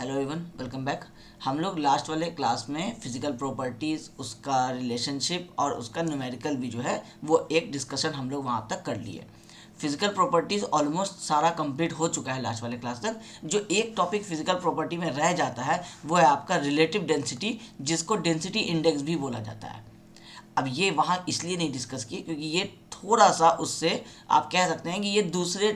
Hello everyone, welcome back. हम लोग last वाले क्लास में फिजिकल प्रॉपर्टीज़, उसका रिलेशनशिप और उसका न्यूमेरिकल भी जो है वो एक डिस्कशन हम लोग वहाँ तक कर लिए। फिजिकल प्रॉपर्टीज़ ऑलमोस्ट सारा कंप्लीट हो चुका है लास्ट वाले क्लास तक। जो एक टॉपिक फिजिकल प्रॉपर्टी में रह जाता है वो है आपका रिलेटिव डेंसिटी, जिसको डेंसिटी इंडेक्स भी बोला जाता है। अब ये वहाँ इसलिए नहीं डिस्कस किए क्योंकि ये थोड़ा सा उससे आप कह सकते हैं कि ये दूसरे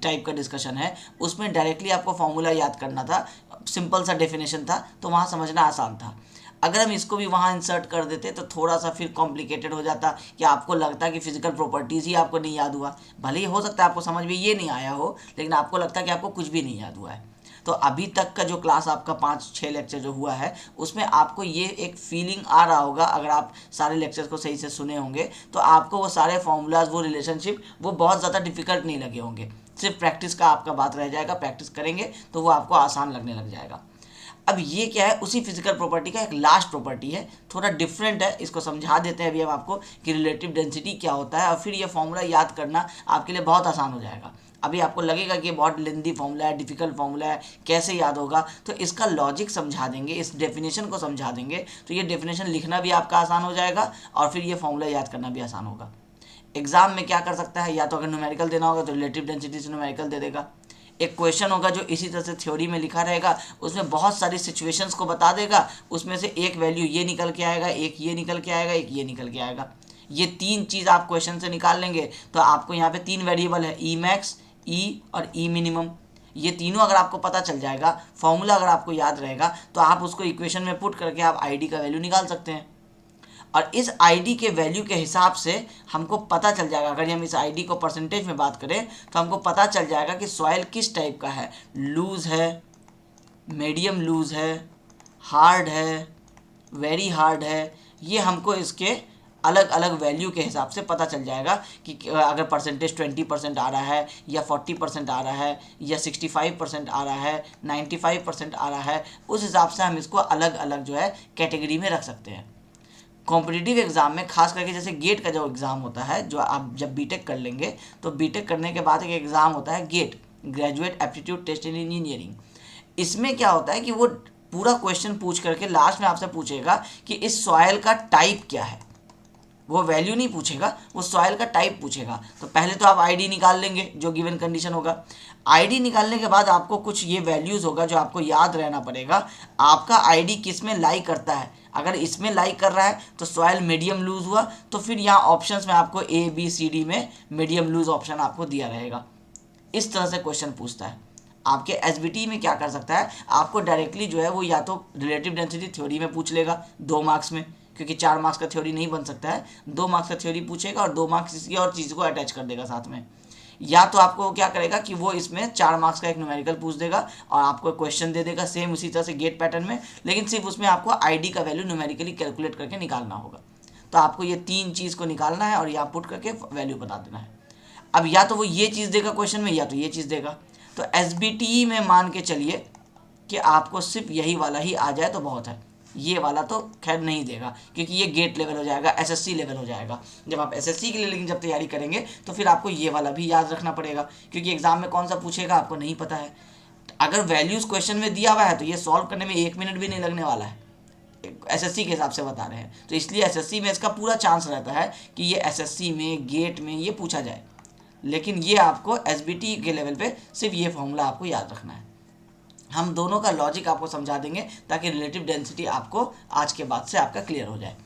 टाइप का डिस्कशन है। उसमें डायरेक्टली आपको फॉर्मूला याद करना था, सिंपल सा डेफिनेशन था, तो वहाँ समझना आसान था। अगर हम इसको भी वहाँ इंसर्ट कर देते तो थोड़ा सा फिर कॉम्प्लिकेटेड हो जाता कि आपको लगता कि फिजिकल प्रॉपर्टीज़ ही आपको नहीं याद हुआ। भले ही हो सकता है आपको समझ में ये नहीं आया हो, लेकिन आपको लगता है कि आपको कुछ भी नहीं याद हुआ है। तो अभी तक का जो क्लास आपका 5-6 लेक्चर जो हुआ है उसमें आपको ये एक फीलिंग आ रहा होगा, अगर आप सारे लेक्चर्स को सही से सुने होंगे तो आपको वो सारे फॉर्मूलाज, वो रिलेशनशिप वो बहुत ज़्यादा डिफिकल्ट नहीं लगे होंगे। सिर्फ प्रैक्टिस का आपका बात रह जाएगा, प्रैक्टिस करेंगे तो वो आपको आसान लगने लग जाएगा। अब ये क्या है, उसी फिजिकल प्रॉपर्टी का एक लास्ट प्रॉपर्टी है, थोड़ा डिफरेंट है। इसको समझा देते हैं अभी हम आपको कि रिलेटिव डेंसिटी क्या होता है, और फिर ये फॉर्मूला याद करना आपके लिए बहुत आसान हो जाएगा। अभी आपको लगेगा कि बहुत लेंदी फॉर्मूला है, डिफिकल्ट फॉर्मूला है, कैसे याद होगा, तो इसका लॉजिक समझा देंगे, इस डेफिनेशन को समझा देंगे, तो ये डेफिनेशन लिखना भी आपका आसान हो जाएगा और फिर ये फॉर्मूला याद करना भी आसान होगा। एग्जाम में क्या कर सकता है, या तो अगर न्यूमेरिकल देना होगा तो रिलेटिव डेंसिटी से न्यूमेरिकल दे देगा। एक क्वेश्चन होगा जो इसी तरह से थ्योरी में लिखा रहेगा, उसमें बहुत सारी सिचुएशंस को बता देगा, उसमें से एक वैल्यू ये निकल के आएगा, एक ये निकल के आएगा, एक ये निकल के आएगा। ये तीन चीज़ आप क्वेश्चन से निकाल लेंगे तो आपको यहाँ पे तीन वेरिएबल है, ई मैक्स, ई और ई मिनिमम। ये तीनों अगर आपको पता चल जाएगा, फॉर्मूला अगर आपको याद रहेगा, तो आप उसको इक्वेशन में पुट करके आप आई डी का वैल्यू निकाल सकते हैं। और इस आईडी के वैल्यू के हिसाब से हमको पता चल जाएगा, अगर हम इस आईडी को परसेंटेज में बात करें तो हमको पता चल जाएगा कि सॉइल किस टाइप का है, लूज है, मीडियम लूज है, हार्ड है, वेरी हार्ड है। ये हमको इसके अलग अलग वैल्यू के हिसाब से पता चल जाएगा कि अगर परसेंटेज 20% आ रहा है, या 40% आ रहा है, या 65% आ रहा है, 95% आ रहा है। उस हिसाब से हम इसको अलग अलग जो है कैटेगरी में रख सकते हैं। कॉम्पिटिटिव एग्ज़ाम में खास करके जैसे गेट का जो एग्ज़ाम होता है, जो आप जब बीटेक कर लेंगे तो बीटेक करने के बाद एक एग्ज़ाम होता है GATE, graduate aptitude test in engineering. इसमें क्या होता है कि वो पूरा क्वेश्चन पूछ करके लास्ट में आपसे पूछेगा कि इस सॉइल का टाइप क्या है। वो वैल्यू नहीं पूछेगा, वो सॉइल का टाइप पूछेगा। तो पहले तो आप आईडी निकाल लेंगे जो गिवन कंडीशन होगा। आईडी निकालने के बाद आपको कुछ ये वैल्यूज़ होगा जो आपको याद रहना पड़ेगा। आपका आईडी किस में लाई करता है, अगर इसमें लाई कर रहा है तो सॉइल मीडियम लूज हुआ, तो फिर यहाँ ऑप्शंस में आपको ए बी सी डी में मीडियम लूज ऑप्शन आपको दिया रहेगा। इस तरह से क्वेश्चन पूछता है। आपके एसबीटी में क्या कर सकता है, आपको डायरेक्टली जो है वो या तो रिलेटिव डेंसिटी थ्योरी में पूछ लेगा 2 मार्क्स में, क्योंकि 4 मार्क्स का थ्योरी नहीं बन सकता है, 2 मार्क्स का थ्योरी पूछेगा और 2 मार्क्स किसी और चीज़ को अटैच कर देगा साथ में। या तो आपको क्या करेगा कि वो इसमें 4 मार्क्स का एक न्यूमेरिकल पूछ देगा और आपको क्वेश्चन दे देगा सेम उसी तरह से गेट पैटर्न में, लेकिन सिर्फ उसमें आपको आईडी का वैल्यू न्यूमेरिकली कैलकुलेट करके निकालना होगा। तो आपको ये तीन चीज़ को निकालना है और यहाँ पुट करके वैल्यू बता देना है। अब या तो वो ये चीज़ देगा क्वेश्चन में, या तो ये चीज़ देगा। तो एसबीटी में मान के चलिए कि आपको सिर्फ यही वाला ही आ जाए तो बहुत है, ये वाला तो खैर नहीं देगा क्योंकि ये गेट लेवल हो जाएगा, एसएससी लेवल हो जाएगा। जब आप एसएससी के लिए लेकिन जब तैयारी करेंगे तो फिर आपको ये वाला भी याद रखना पड़ेगा, क्योंकि एग्जाम में कौन सा पूछेगा आपको नहीं पता है। अगर वैल्यूज़ क्वेश्चन में दिया हुआ है तो ये सॉल्व करने में 1 मिनट भी नहीं लगने वाला है, एसएससी के हिसाब से बता रहे हैं। तो इसलिए एसएससी में इसका पूरा चांस रहता है कि ये एसएससी में, गेट में ये पूछा जाए, लेकिन ये आपको एसबीटी के लेवल पे सिर्फ ये फॉर्मूला आपको याद रखना है। हम दोनों का लॉजिक आपको समझा देंगे ताकि रिलेटिव डेंसिटी आपको आज के बाद से आपका क्लियर हो जाए।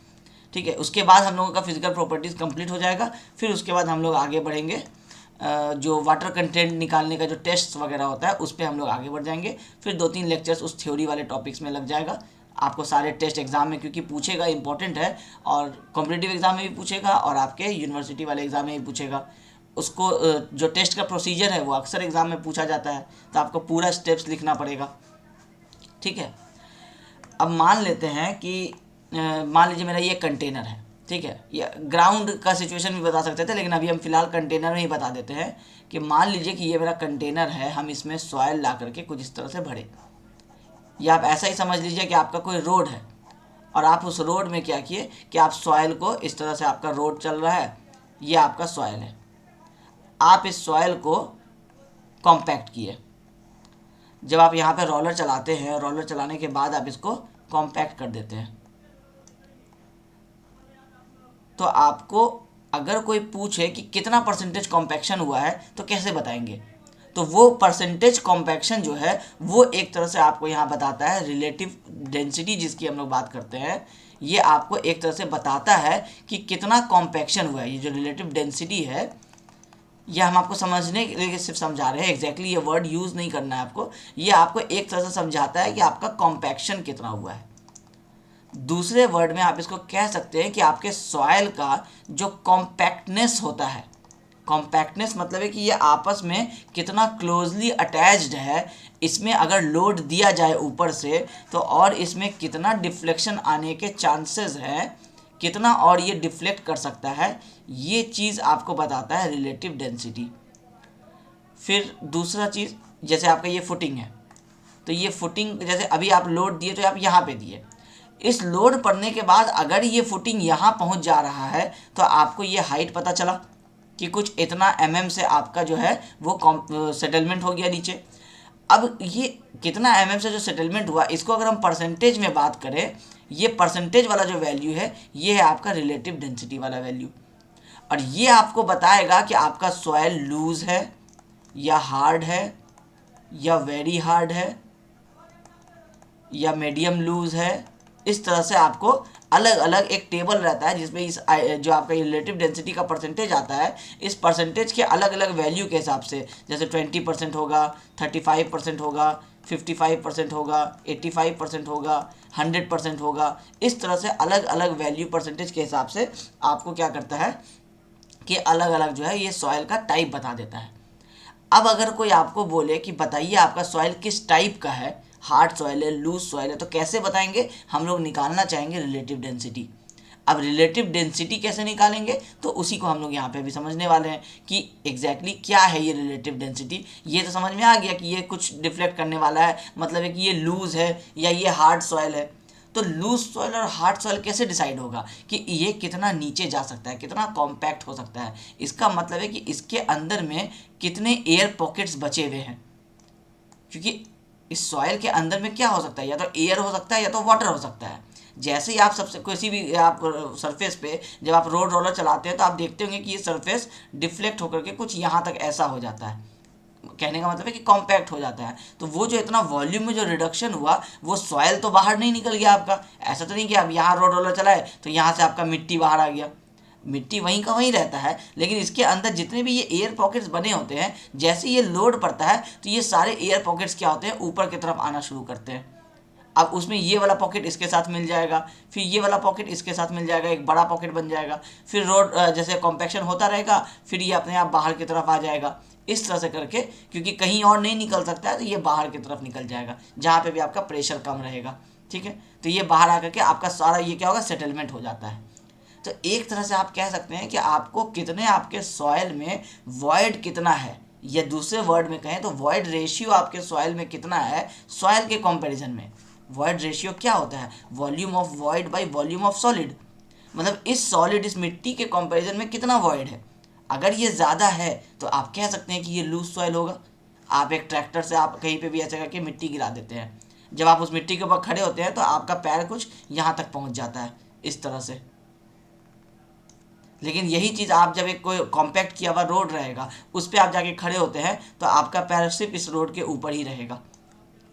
ठीक है, उसके बाद हम लोगों का फिजिकल प्रॉपर्टीज़ कंप्लीट हो जाएगा। फिर उसके बाद हम लोग आगे बढ़ेंगे, जो वाटर कंटेंट निकालने का जो टेस्ट वगैरह होता है उस पर हम लोग आगे बढ़ जाएंगे। फिर 2-3 लेक्चर्स उस थ्योरी वाले टॉपिक्स में लग जाएगा। आपको सारे टेस्ट एग्जाम में, क्योंकि पूछेगा, इंपॉर्टेंट है, और कॉम्पिटिटिव एग्जाम में भी पूछेगा और आपके यूनिवर्सिटी वाले एग्जाम में भी पूछेगा। उसको जो टेस्ट का प्रोसीजर है वो अक्सर एग्जाम में पूछा जाता है, तो आपको पूरा स्टेप्स लिखना पड़ेगा। ठीक है, अब मान लेते हैं कि मान लीजिए मेरा ये कंटेनर है। ठीक है, ये ग्राउंड का सिचुएशन भी बता सकते थे, लेकिन अभी हम फिलहाल कंटेनर में ही बता देते हैं कि मान लीजिए कि ये मेरा कंटेनर है, हम इसमें सॉयल ला करके कुछ इस तरह से भरे, या आप ऐसा ही समझ लीजिए कि आपका कोई रोड है और आप उस रोड में क्या किए कि आप सॉयल को इस तरह से, आपका रोड चल रहा है, ये आपका सॉयल है, आप इस सॉयल को कॉम्पैक्ट किए। जब आप यहाँ पे रोलर चलाते हैं, रोलर चलाने के बाद आप इसको कॉम्पैक्ट कर देते हैं, तो आपको अगर कोई पूछे कि कितना परसेंटेज कॉम्पैक्शन हुआ है तो कैसे बताएंगे? तो वो परसेंटेज कॉम्पैक्शन जो है वो एक तरह से आपको यहाँ बताता है रिलेटिव डेंसिटी जिसकी हम लोग बात करते हैं, ये आपको एक तरह से बताता है कि कितना कॉम्पैक्शन हुआ है। ये जो रिलेटिव डेंसिटी है ये हम आपको समझने के लिए सिर्फ समझा रहे हैं, एग्जैक्टली ये वर्ड यूज़ नहीं करना है आपको, ये आपको एक तरह से समझाता है कि आपका कॉम्पैक्शन कितना हुआ है। दूसरे वर्ड में आप इसको कह सकते हैं कि आपके सॉइल का जो कॉम्पैक्टनेस होता है, कॉम्पैक्टनेस मतलब है कि ये आपस में कितना क्लोजली अटैच्ड है, इसमें अगर लोड दिया जाए ऊपर से तो और इसमें कितना डिफ्लेक्शन आने के चांसेस हैं, कितना और ये डिफ्लेक्ट कर सकता है, ये चीज़ आपको बताता है रिलेटिव डेंसिटी। फिर दूसरा चीज़, जैसे आपका ये फुटिंग है, तो ये फुटिंग जैसे अभी आप लोड दिए तो आप यहाँ पे दिए, इस लोड पड़ने के बाद अगर ये फुटिंग यहाँ पहुँच जा रहा है तो आपको ये हाइट पता चला कि कुछ इतना से आपका जो है वो सेटलमेंट हो गया नीचे। अब ये कितना से जो सेटलमेंट हुआ, इसको अगर हम परसेंटेज में बात करें, ये परसेंटेज वाला जो वैल्यू है ये है आपका रिलेटिव डेंसिटी वाला वैल्यू, और ये आपको बताएगा कि आपका सॉइल लूज है या हार्ड है या वेरी हार्ड है या मीडियम लूज है। इस तरह से आपको अलग अलग एक टेबल रहता है जिसमें इस जो आपका रिलेटिव डेंसिटी का परसेंटेज आता है, इस परसेंटेज के अलग अलग वैल्यू के हिसाब से, जैसे 20% होगा, 35% होगा, 55% होगा, 85% होगा, 100% होगा, इस तरह से अलग अलग वैल्यू परसेंटेज के हिसाब से आपको क्या करता है कि अलग अलग जो है ये सॉइल का टाइप बता देता है। अब अगर कोई आपको बोले कि बताइए आपका सॉइल किस टाइप का है, हार्ड सॉइल है, लूज सॉइल है, तो कैसे बताएंगे? हम लोग निकालना चाहेंगे रिलेटिव डेंसिटी। अब रिलेटिव डेंसिटी कैसे निकालेंगे तो उसी को हम लोग यहाँ पे भी समझने वाले हैं कि एग्जैक्टली क्या है ये रिलेटिव डेंसिटी। ये तो समझ में आ गया कि ये कुछ डिफ्लेक्ट करने वाला है, मतलब है कि ये लूज है या ये हार्ड सॉइल है। तो लूज सॉइल और हार्ड सॉइल कैसे डिसाइड होगा कि ये कितना नीचे जा सकता है, कितना कॉम्पैक्ट हो सकता है? इसका मतलब है कि इसके अंदर में कितने एयर पॉकेट्स बचे हुए हैं, क्योंकि इस सॉइल के अंदर में क्या हो सकता है, या तो एयर हो सकता है या तो वाटर हो सकता है। जैसे ही आप सबसे किसी भी आप सरफेस पे जब आप रोड रोलर चलाते हैं तो आप देखते होंगे कि ये सरफेस डिफ्लेक्ट होकर के कुछ यहाँ तक ऐसा हो जाता है, कहने का मतलब है कि कॉम्पैक्ट हो जाता है। तो वो जो इतना वॉल्यूम में जो रिडक्शन हुआ वो सॉइल तो बाहर नहीं निकल गया आपका, ऐसा तो नहीं कि आप यहाँ रोड रोलर चलाए तो यहाँ से आपका मिट्टी बाहर आ गया, मिट्टी वहीं का वहीं रहता है, लेकिन इसके अंदर जितने भी ये एयर पॉकेट्स बने होते हैं, जैसे ये लोड पड़ता है तो ये सारे एयर पॉकेट्स क्या होते हैं, ऊपर की तरफ आना शुरू करते हैं। अब उसमें ये वाला पॉकेट इसके साथ मिल जाएगा, फिर ये वाला पॉकेट इसके साथ मिल जाएगा, एक बड़ा पॉकेट बन जाएगा, फिर रोड जैसे कॉम्पैक्शन होता रहेगा फिर ये अपने आप बाहर की तरफ आ जाएगा, इस तरह से करके, क्योंकि कहीं और नहीं निकल सकता है तो ये बाहर की तरफ निकल जाएगा जहाँ पे भी आपका प्रेशर कम रहेगा। ठीक है, तो ये बाहर आकर के आपका सारा ये क्या होगा, सेटलमेंट हो जाता है। तो एक तरह से आप कह सकते हैं कि आपको कितने आपके सॉइल में वॉइड कितना है, या दूसरे वर्ड में कहें तो वॉइड रेशियो आपके सॉइल में कितना है सॉइल के कंपैरिजन में। वॉइड रेशियो क्या होता है, volume of void by volume of solid, मतलब इस सॉलिड इस मिट्टी के कंपैरिजन में कितना वॉइड है। अगर ये ज़्यादा है तो आप कह सकते हैं कि ये लूज सॉइल होगा। आप एक ट्रैक्टर से आप कहीं पे भी ऐसे करके मिट्टी गिरा देते हैं, जब आप उस मिट्टी के ऊपर खड़े होते हैं तो आपका पैर कुछ यहाँ तक पहुँच जाता है इस तरह से। लेकिन यही चीज़ आप जब एक कोई कॉम्पैक्ट किया हुआ रोड रहेगा उस पर आप जाके खड़े होते हैं तो आपका पैर सिर्फ इस रोड के ऊपर ही रहेगा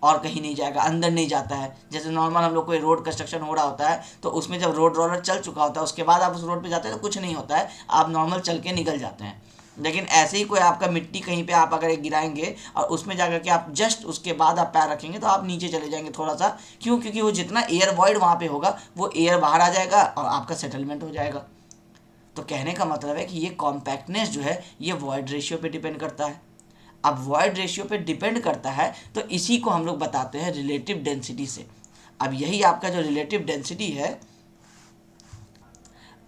और कहीं नहीं जाएगा, अंदर नहीं जाता है। जैसे नॉर्मल हम लोग कोई रोड कंस्ट्रक्शन हो रहा होता है तो उसमें जब रोड रोलर चल चुका होता है उसके बाद आप उस रोड पे जाते हैं तो कुछ नहीं होता है, आप नॉर्मल चल के निकल जाते हैं। लेकिन ऐसे ही कोई आपका मिट्टी कहीं पे आप अगर एक गिराएंगे और उसमें जाकर के आप जस्ट उसके बाद आप पैर रखेंगे तो आप नीचे चले जाएंगे थोड़ा सा, क्यों? क्योंकि वो जितना एयर वॉइड वहाँ पे होगा वो एयर बाहर आ जाएगा और आपका सेटलमेंट हो जाएगा। तो कहने का मतलब है कि ये कॉम्पैक्टनेस जो है ये वॉइड रेशियो पे डिपेंड करता है। अब वॉइड रेशियो पे डिपेंड करता है तो इसी को हम लोग बताते हैं रिलेटिव डेंसिटी से। अब यही आपका जो रिलेटिव डेंसिटी है,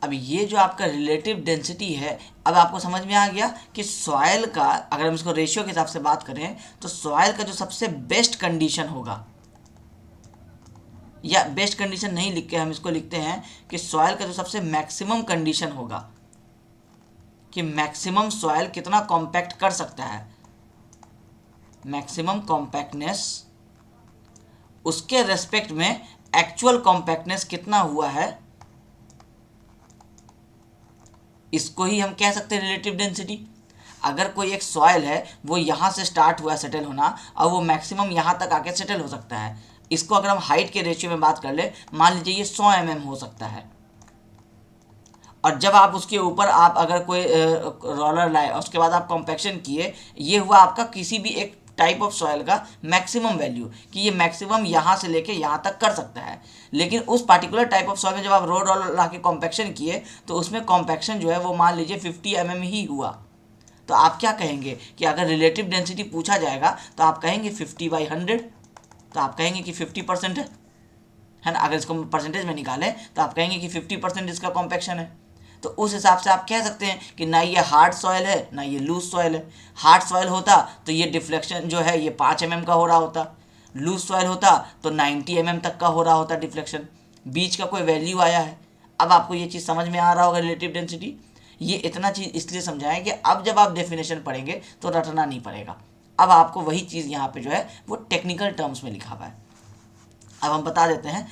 अब ये जो आपका रिलेटिव डेंसिटी है, अब आपको समझ में आ गया कि सॉइल का अगर हम इसको रेशियो के हिसाब से बात करें तो सॉइल का जो सबसे बेस्ट कंडीशन होगा, या बेस्ट कंडीशन नहीं लिख के हम इसको लिखते हैं कि सॉइल का जो सबसे मैक्सिमम कंडीशन होगा, कि मैक्सिमम सॉइल कितना कॉम्पैक्ट कर सकता है, मैक्सिमम कॉम्पैक्टनेस, उसके रेस्पेक्ट में एक्चुअल कॉम्पैक्टनेस कितना हुआ है, इसको ही हम कह सकते हैं रिलेटिव डेंसिटी। अगर कोई एक सॉइल है वो यहाँ से स्टार्ट हुआ सेटल होना और वो मैक्सिमम यहाँ तक आके सेटल हो सकता है, इसको अगर हम हाइट के रेशियो में बात कर ले, मान लीजिए ये 100 mm हो सकता है, और जब आप उसके ऊपर आप अगर कोई रोलर लाए और उसके बाद आप कॉम्पैक्शन किए, ये हुआ आपका किसी भी एक टाइप ऑफ सॉइल का मैक्सिमम वैल्यू कि ये मैक्सिमम यहाँ से लेके यहाँ तक कर सकता है। लेकिन उस पार्टिकुलर टाइप ऑफ सॉइल में जब आप रोलर ला के कॉम्पैक्शन किए तो उसमें कॉम्पैक्शन जो है वो मान लीजिए 50 mm ही हुआ, तो आप क्या कहेंगे कि अगर रिलेटिव डेंसिटी पूछा जाएगा तो आप कहेंगे 50/100, तो आप कहेंगे कि 50% है ना। अगर इसको परसेंटेज में निकालें तो आप कहेंगे कि 50% इसका कॉम्पैक्शन है। तो उस हिसाब से आप कह सकते हैं कि ना ये हार्ड सॉइल है ना ये लूज सॉइल है। हार्ड सॉइल होता तो ये डिफ्लेक्शन जो है ये 5 mm का हो रहा होता, लूज सॉइल होता तो 90 mm तक का हो रहा होता डिफ्लेक्शन, बीच का कोई वैल्यू आया है। अब आपको ये चीज़ समझ में आ रहा होगा रिलेटिव डेंसिटी। ये इतना चीज़ इसलिए समझाएं कि अब जब आप डेफिनेशन पढ़ेंगे तो रटना नहीं पड़ेगा, अब आपको वही चीज़ यहाँ पे जो है वो टेक्निकल टर्म्स में लिखा हुआ है। अब हम बता देते हैं,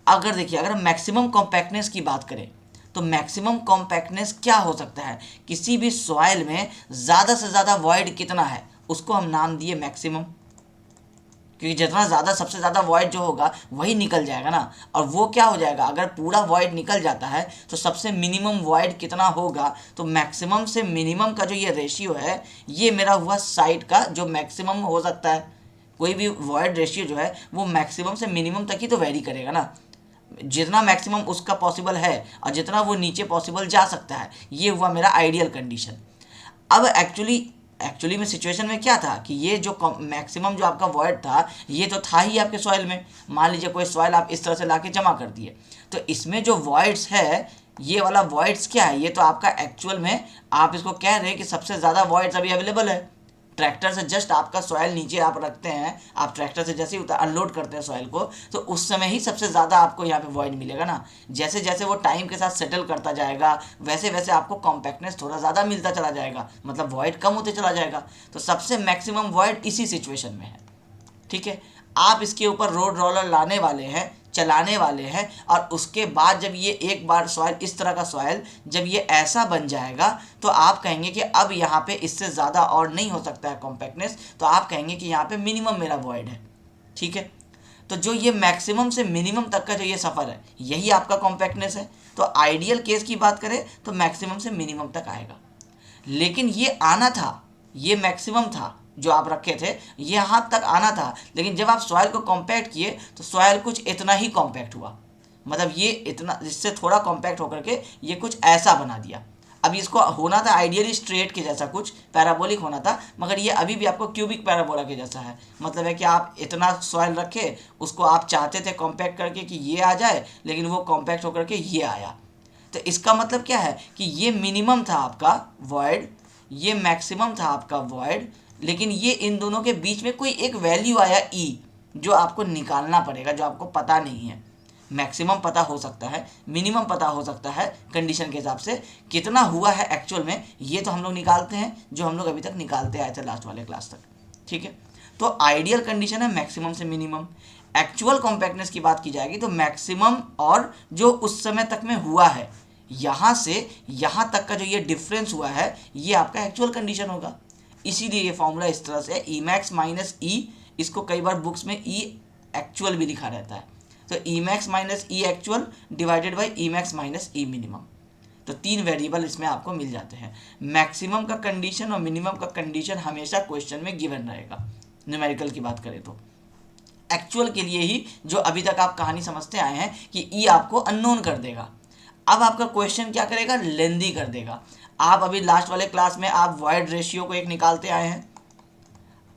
अगर देखिए अगर हम मैक्सिमम कॉम्पैक्टनेस की बात करें तो मैक्सिमम कॉम्पैक्टनेस क्या हो सकता है, किसी भी सॉइल में ज़्यादा से ज़्यादा वॉइड कितना है उसको हम नाम दिए मैक्सिमम, क्योंकि जितना ज़्यादा सबसे ज़्यादा वॉइड जो होगा वही निकल जाएगा ना। और वो क्या हो जाएगा, अगर पूरा वॉइड निकल जाता है तो सबसे मिनिमम वॉइड कितना होगा, तो मैक्सिमम से मिनिमम का जो ये रेशियो है ये मेरा हुआ साइड का जो मैक्सिमम हो सकता है। कोई भी वॉइड रेशियो जो है वो मैक्सिमम से मिनिमम तक ही तो वेरी करेगा ना, जितना मैक्सिमम उसका पॉसिबल है और जितना वो नीचे पॉसिबल जा सकता है, ये हुआ मेरा आइडियल कंडीशन। अब एक्चुअली में सिचुएशन में क्या था कि ये जो मैक्सिमम जो आपका वॉइड था ये तो था ही आपके सॉइल में। मान लीजिए कोई सॉइल आप इस तरह से लाके जमा कर दिए, तो इसमें जो वॉइड्स है ये वाला वॉइड्स क्या है, ये तो आपका एक्चुअल में आप इसको कह रहे हैं कि सबसे ज़्यादा वॉइड्स अभी अवेलेबल है। ट्रैक्टर से जस्ट आपका सॉइल नीचे आप रखते हैं, आप ट्रैक्टर से जैसे ही अनलोड करते हैं सॉइल को, तो उस समय ही सबसे ज़्यादा आपको यहाँ पे वॉइड मिलेगा ना। जैसे जैसे वो टाइम के साथ सेटल करता जाएगा वैसे वैसे आपको कॉम्पैक्टनेस थोड़ा ज़्यादा मिलता चला जाएगा, मतलब वॉइड कम होते चला जाएगा। तो सबसे मैक्सिमम वॉइड इसी सिचुएशन में है, ठीक है। आप इसके ऊपर रोड रोलर लाने वाले हैं, चलाने वाले हैं, और उसके बाद जब ये एक बार सॉइल इस तरह का सॉइल जब ये ऐसा बन जाएगा तो आप कहेंगे कि अब यहाँ पे इससे ज़्यादा और नहीं हो सकता है कॉम्पैक्टनेस, तो आप कहेंगे कि यहाँ पे मिनिमम मेरा वॉइड है, ठीक है। तो जो ये मैक्सिमम से मिनिमम तक का जो ये सफ़र है यही आपका कॉम्पैक्टनेस है। तो आइडियल केस की बात करें तो मैक्सिमम से मिनिमम तक आएगा, लेकिन ये आना था, ये मैक्सिमम था जो आप रखे थे, ये यहाँ तक आना था, लेकिन जब आप सॉइल को कॉम्पैक्ट किए तो सॉइल कुछ इतना ही कॉम्पैक्ट हुआ, मतलब ये इतना जिससे थोड़ा कॉम्पैक्ट होकर के ये कुछ ऐसा बना दिया। अभी इसको होना था आइडियली स्ट्रेट के जैसा, कुछ पैराबोलिक होना था, मगर ये अभी भी आपको क्यूबिक पैराबोला के जैसा है। मतलब है कि आप इतना सॉइल रखे, उसको आप चाहते थे कॉम्पैक्ट करके कि ये आ जाए, लेकिन वो कॉम्पैक्ट होकर के ये आया। तो इसका मतलब क्या है कि ये मिनिमम था आपका वॉइड, ये मैक्सिमम था आपका वॉइड, लेकिन ये इन दोनों के बीच में कोई एक वैल्यू आया ई जो आपको निकालना पड़ेगा, जो आपको पता नहीं है। मैक्सिमम पता हो सकता है, मिनिमम पता हो सकता है कंडीशन के हिसाब से, कितना हुआ है एक्चुअल में ये तो हम लोग निकालते हैं, जो हम लोग अभी तक निकालते आए थे लास्ट वाले क्लास तक, ठीक है। तो आइडियल कंडीशन है मैक्सिमम से मिनिमम। एक्चुअल कॉम्पैक्टनेस की बात की जाएगी तो मैक्सिमम और जो उस समय तक में हुआ है यहाँ से यहाँ तक का जो ये डिफरेंस हुआ है ये आपका एक्चुअल कंडीशन होगा। इसीलिए ये फॉर्मूला इस तरह से है, ई मैक्स माइनस ई, इसको कई बार बुक्स में ई एक्चुअल भी लिखा रहता है, तो e max minus e actual divided by e max minus e minimum. तो 3 वेरिएबल इसमें आपको मिल जाते हैं। मैक्सिमम का कंडीशन और मिनिमम का कंडीशन हमेशा क्वेश्चन में गिवन रहेगा। न्यूमेरिकल की बात करें तो एक्चुअल के लिए ही जो अभी तक आप कहानी समझते आए हैं कि ई आपको अननोन कर देगा, अब आपका क्वेश्चन क्या करेगा, लेंदी कर देगा। आप अभी लास्ट वाले क्लास में आप वॉइड रेशियो को एक निकालते आए हैं,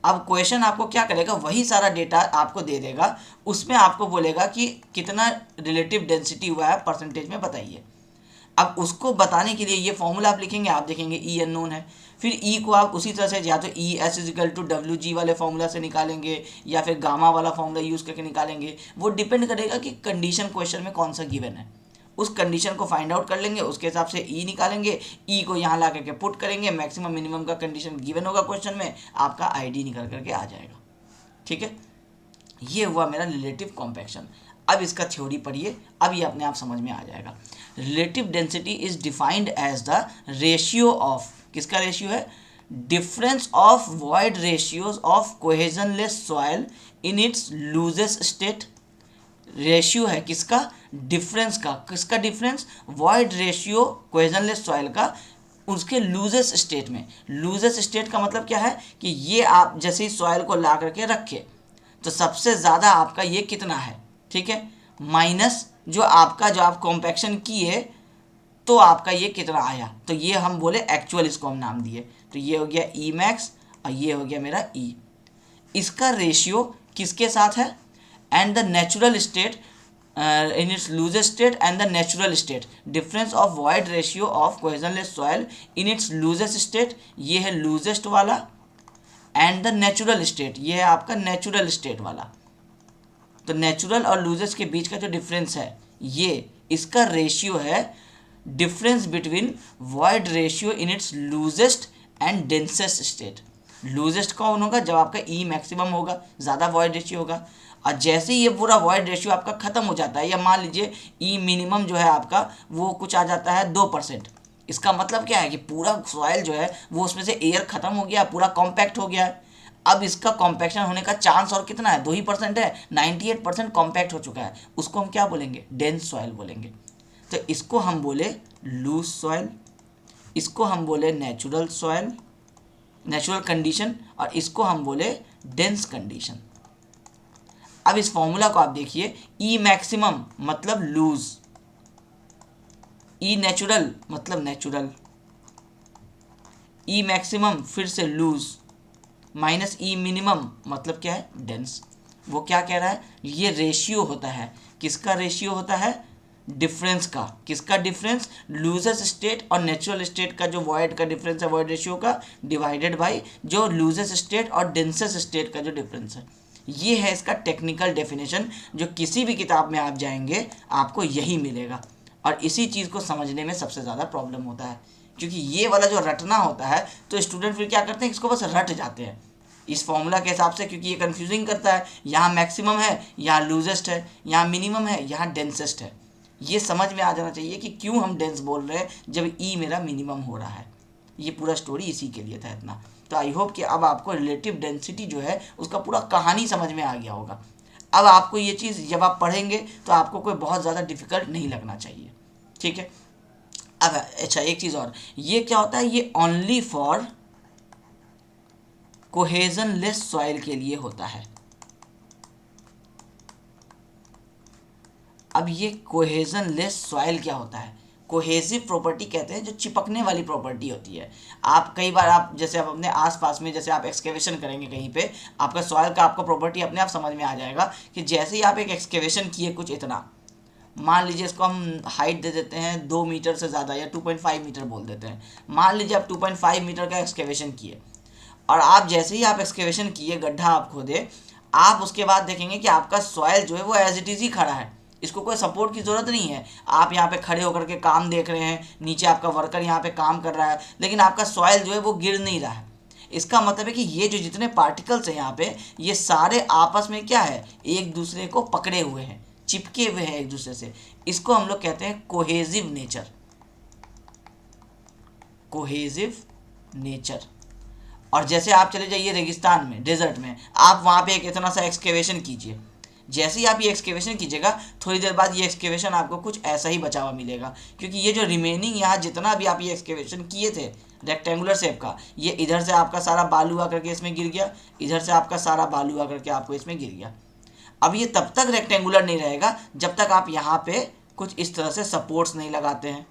अब क्वेश्चन आपको क्या करेगा, वही सारा डेटा आपको दे देगा, उसमें आपको बोलेगा कि कितना रिलेटिव डेंसिटी हुआ है परसेंटेज में बताइए। अब उसको बताने के लिए ये फॉर्मूला आप लिखेंगे, आप देखेंगे ई अननोन है, फिर ई को आप उसी तरह से या तो E S is equal to W G वाले फॉर्मूला से निकालेंगे या फिर गामा वाला फॉर्मूला यूज़ करके निकालेंगे। वो डिपेंड करेगा कि कंडीशन क्वेश्चन में कौन सा गिवन है, उस कंडीशन को फाइंड आउट कर लेंगे, उसके हिसाब से ई निकालेंगे, ई को यहाँ ला करके पुट करेंगे, मैक्सिमम मिनिमम का कंडीशन गिवन होगा क्वेश्चन में, आपका आईडी निकल करके आ जाएगा। ठीक है, ये हुआ मेरा रिलेटिव कॉम्पैक्शन। अब इसका थ्योरी पढ़िए, अब ये अपने आप समझ में आ जाएगा। Relative density is defined as the ratio of, किसका रेशियो है, difference of void ratios of cohesionless soil in its loosest state. Ratio है किसका, डिफरेंस का, किसका difference, void ratio cohesionless soil का उसके लूजेस्ट स्टेट में। लूजेस्ट स्टेट का मतलब क्या है कि ये आप जैसे ही सॉइल को ला करके रखे तो सबसे ज़्यादा आपका ये कितना है, ठीक है, माइनस जो आप कॉम्पैक्शन किए तो आपका ये कितना आया, तो ये हम बोले एक्चुअल, इसको हम नाम दिए, तो ये हो गया ई मैक्स और ये हो गया मेरा ई। इसका रेशियो किसके साथ है, and the natural state in its losest state and the natural state, difference of void ratio of cohesionless soil in its losest state, ये है losest वाला, and the natural state, ये है आपका natural state वाला। तो नेचुरल और loosest के बीच का जो डिफरेंस है ये इसका रेशियो है, difference between void ratio in its loosest and densest state. Loosest कौन होगा, जब आपका ई मैक्सिमम होगा, ज़्यादा वॉइड रेशियो होगा, और जैसे ही ये पूरा वॉइड रेशियो आपका ख़त्म हो जाता है, या मान लीजिए ई मिनिमम जो है आपका वो कुछ आ जाता है 2%, इसका मतलब क्या है कि पूरा सॉइल जो है वो उसमें से एयर ख़त्म हो गया, पूरा कॉम्पैक्ट हो गया है। अब इसका कॉम्पैक्शन होने का चांस और कितना है, 2% है, 98% कॉम्पैक्ट हो चुका है, उसको हम क्या बोलेंगे, डेंस सॉइल बोलेंगे। तो इसको हम बोले लूज सॉइल, इसको हम बोले नेचुरल सॉइल, नेचुरल कंडीशन, और इसको हम बोले डेंस कंडीशन। अब इस फॉर्मूला को आप देखिए, ई मैक्सिमम मतलब लूज, ई नेचुरल मतलब नेचुरल, ई मैक्सिमम फिर से लूज, माइनस ई मिनिमम मतलब क्या है, डेंस। वो क्या कह रहा है, ये रेशियो होता है, किसका रेशियो होता है, डिफरेंस का, किसका डिफरेंस, लूजेस्ट स्टेट और नेचुरल स्टेट का जो वॉइड का डिफरेंस है, वॉइड रेशियो का, डिवाइडेड बाय जो लूजेस्ट स्टेट और डेंसेस्ट स्टेट का जो डिफरेंस है। ये है इसका टेक्निकल डेफिनेशन, जो किसी भी किताब में आप जाएंगे आपको यही मिलेगा, और इसी चीज़ को समझने में सबसे ज़्यादा प्रॉब्लम होता है, क्योंकि ये वाला जो रटना होता है तो स्टूडेंट फिर क्या करते हैं, इसको बस रट जाते हैं इस फॉर्मूला के हिसाब से, क्योंकि ये कंफ्यूजिंग करता है, यहाँ मैक्सिमम है, यहाँ लूजेस्ट है, यहाँ मिनिमम है, यहाँ डेंसेस्ट है। ये समझ में आ जाना चाहिए कि क्यों हम डेंस बोल रहे हैं जब ई मेरा मिनिमम हो रहा है। ये पूरा स्टोरी इसी के लिए था इतना। तो आई होप कि अब आपको रिलेटिव डेंसिटी जो है उसका पूरा कहानी समझ में आ गया होगा। अब आपको ये चीज़ जब आप पढ़ेंगे तो आपको कोई बहुत ज़्यादा डिफ़िकल्ट नहीं लगना चाहिए, ठीक है। अब अच्छा एक चीज़ और, ये क्या होता है, ये ओनली फॉर कोहेजनलेस सॉइल के लिए होता है। अब ये कोहेजनलेस सॉइल क्या होता है, कोहेसिव प्रॉपर्टी कहते हैं, जो चिपकने वाली प्रॉपर्टी होती है। आप कई बार आप जैसे आप अपने आसपास में जैसे आप एक्सकेवेशन करेंगे कहीं पे, आपका सॉइल का आपको प्रॉपर्टी अपने आप समझ में आ जाएगा कि जैसे ही आप एक एक्सकेवेशन किए कुछ इतना, मान लीजिए इसको हम हाइट दे देते हैं 2 मीटर से ज़्यादा या 2.5 मीटर बोल देते हैं। मान लीजिए आप 2.5 मीटर का एक्सकेवेशन किए, और आप जैसे ही आप एक्सकेवेशन किए, गड्ढा आप खोदे, आप उसके बाद देखेंगे कि आपका सॉइल जो है वो एज इट इज़ ही खड़ा है, इसको कोई सपोर्ट की ज़रूरत नहीं है। आप यहाँ पे खड़े होकर के काम देख रहे हैं, नीचे आपका वर्कर यहाँ पे काम कर रहा है, लेकिन आपका सॉइल जो है वो गिर नहीं रहा है। इसका मतलब है कि ये जो जितने पार्टिकल्स हैं यहाँ पे, ये सारे आपस में क्या है, एक दूसरे को पकड़े हुए हैं, चिपके हुए हैं एक दूसरे से। इसको हम लोग कहते हैं कोहेजिव नेचर, कोहेजिव नेचर। और जैसे आप चले जाइए रेगिस्तान में, डेजर्ट में, आप वहाँ पे एक इतना सा एक्सकेवेशन कीजिए, जैसे ही आप ये एक्सकेवेशन कीजिएगा थोड़ी देर बाद ये एक्सकेवेशन आपको कुछ ऐसा ही बचा हुआ मिलेगा, क्योंकि ये जो रिमेनिंग यहाँ जितना भी आप ये एक्सकेवेशन किए थे रेक्टेंगुलर शेप का, ये इधर से आपका सारा बालू आकर के इसमें गिर गया, इधर से आपका सारा बालू आकर के आपको इसमें गिर गया। अब ये तब तक रेक्टेंगुलर नहीं रहेगा जब तक आप यहाँ पे कुछ इस तरह से सपोर्ट्स नहीं लगाते हैं।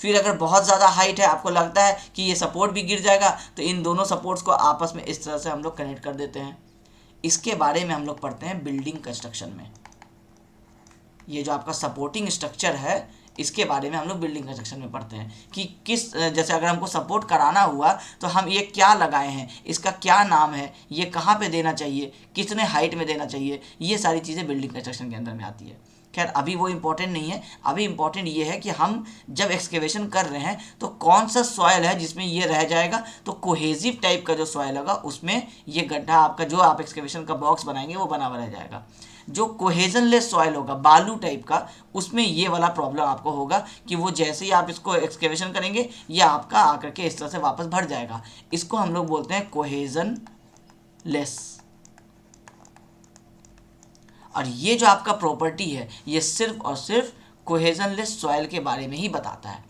फिर अगर बहुत ज़्यादा हाइट है, आपको लगता है कि ये सपोर्ट भी गिर जाएगा, तो इन दोनों सपोर्ट्स को आपस में इस तरह से हम लोग कनेक्ट कर देते हैं। इसके बारे में हम लोग पढ़ते हैं बिल्डिंग कंस्ट्रक्शन में। ये जो आपका सपोर्टिंग स्ट्रक्चर है, इसके बारे में हम लोग बिल्डिंग कंस्ट्रक्शन में पढ़ते हैं कि किस, जैसे अगर हमको सपोर्ट कराना हुआ तो हम ये क्या लगाए हैं, इसका क्या नाम है, ये कहाँ पे देना चाहिए, कितने हाइट में देना चाहिए, ये सारी चीज़ें बिल्डिंग कंस्ट्रक्शन के अंदर में आती है। खैर अभी वो इम्पोर्टेंट नहीं है, अभी इम्पोर्टेंट ये है कि हम जब एक्सकेवेशन कर रहे हैं तो कौन सा सॉयल है जिसमें ये रह जाएगा। तो कोहेजिव टाइप का जो सॉयल होगा उसमें ये गड्ढा आपका जो आप एक्सकेवेशन का बॉक्स बनाएंगे वो बना हुआ रह जाएगा। जो कोहेजनलेस सॉयल होगा बालू टाइप का, उसमें ये वाला प्रॉब्लम आपको होगा कि वो जैसे ही आप इसको एक्सकेवेशन करेंगे ये आपका आकर के इस तरह से वापस भर जाएगा। इसको हम लोग बोलते हैं कोहेजन लेस। और ये जो आपका प्रॉपर्टी है ये सिर्फ और सिर्फ कोहेजनलेस सॉइल के बारे में ही बताता है,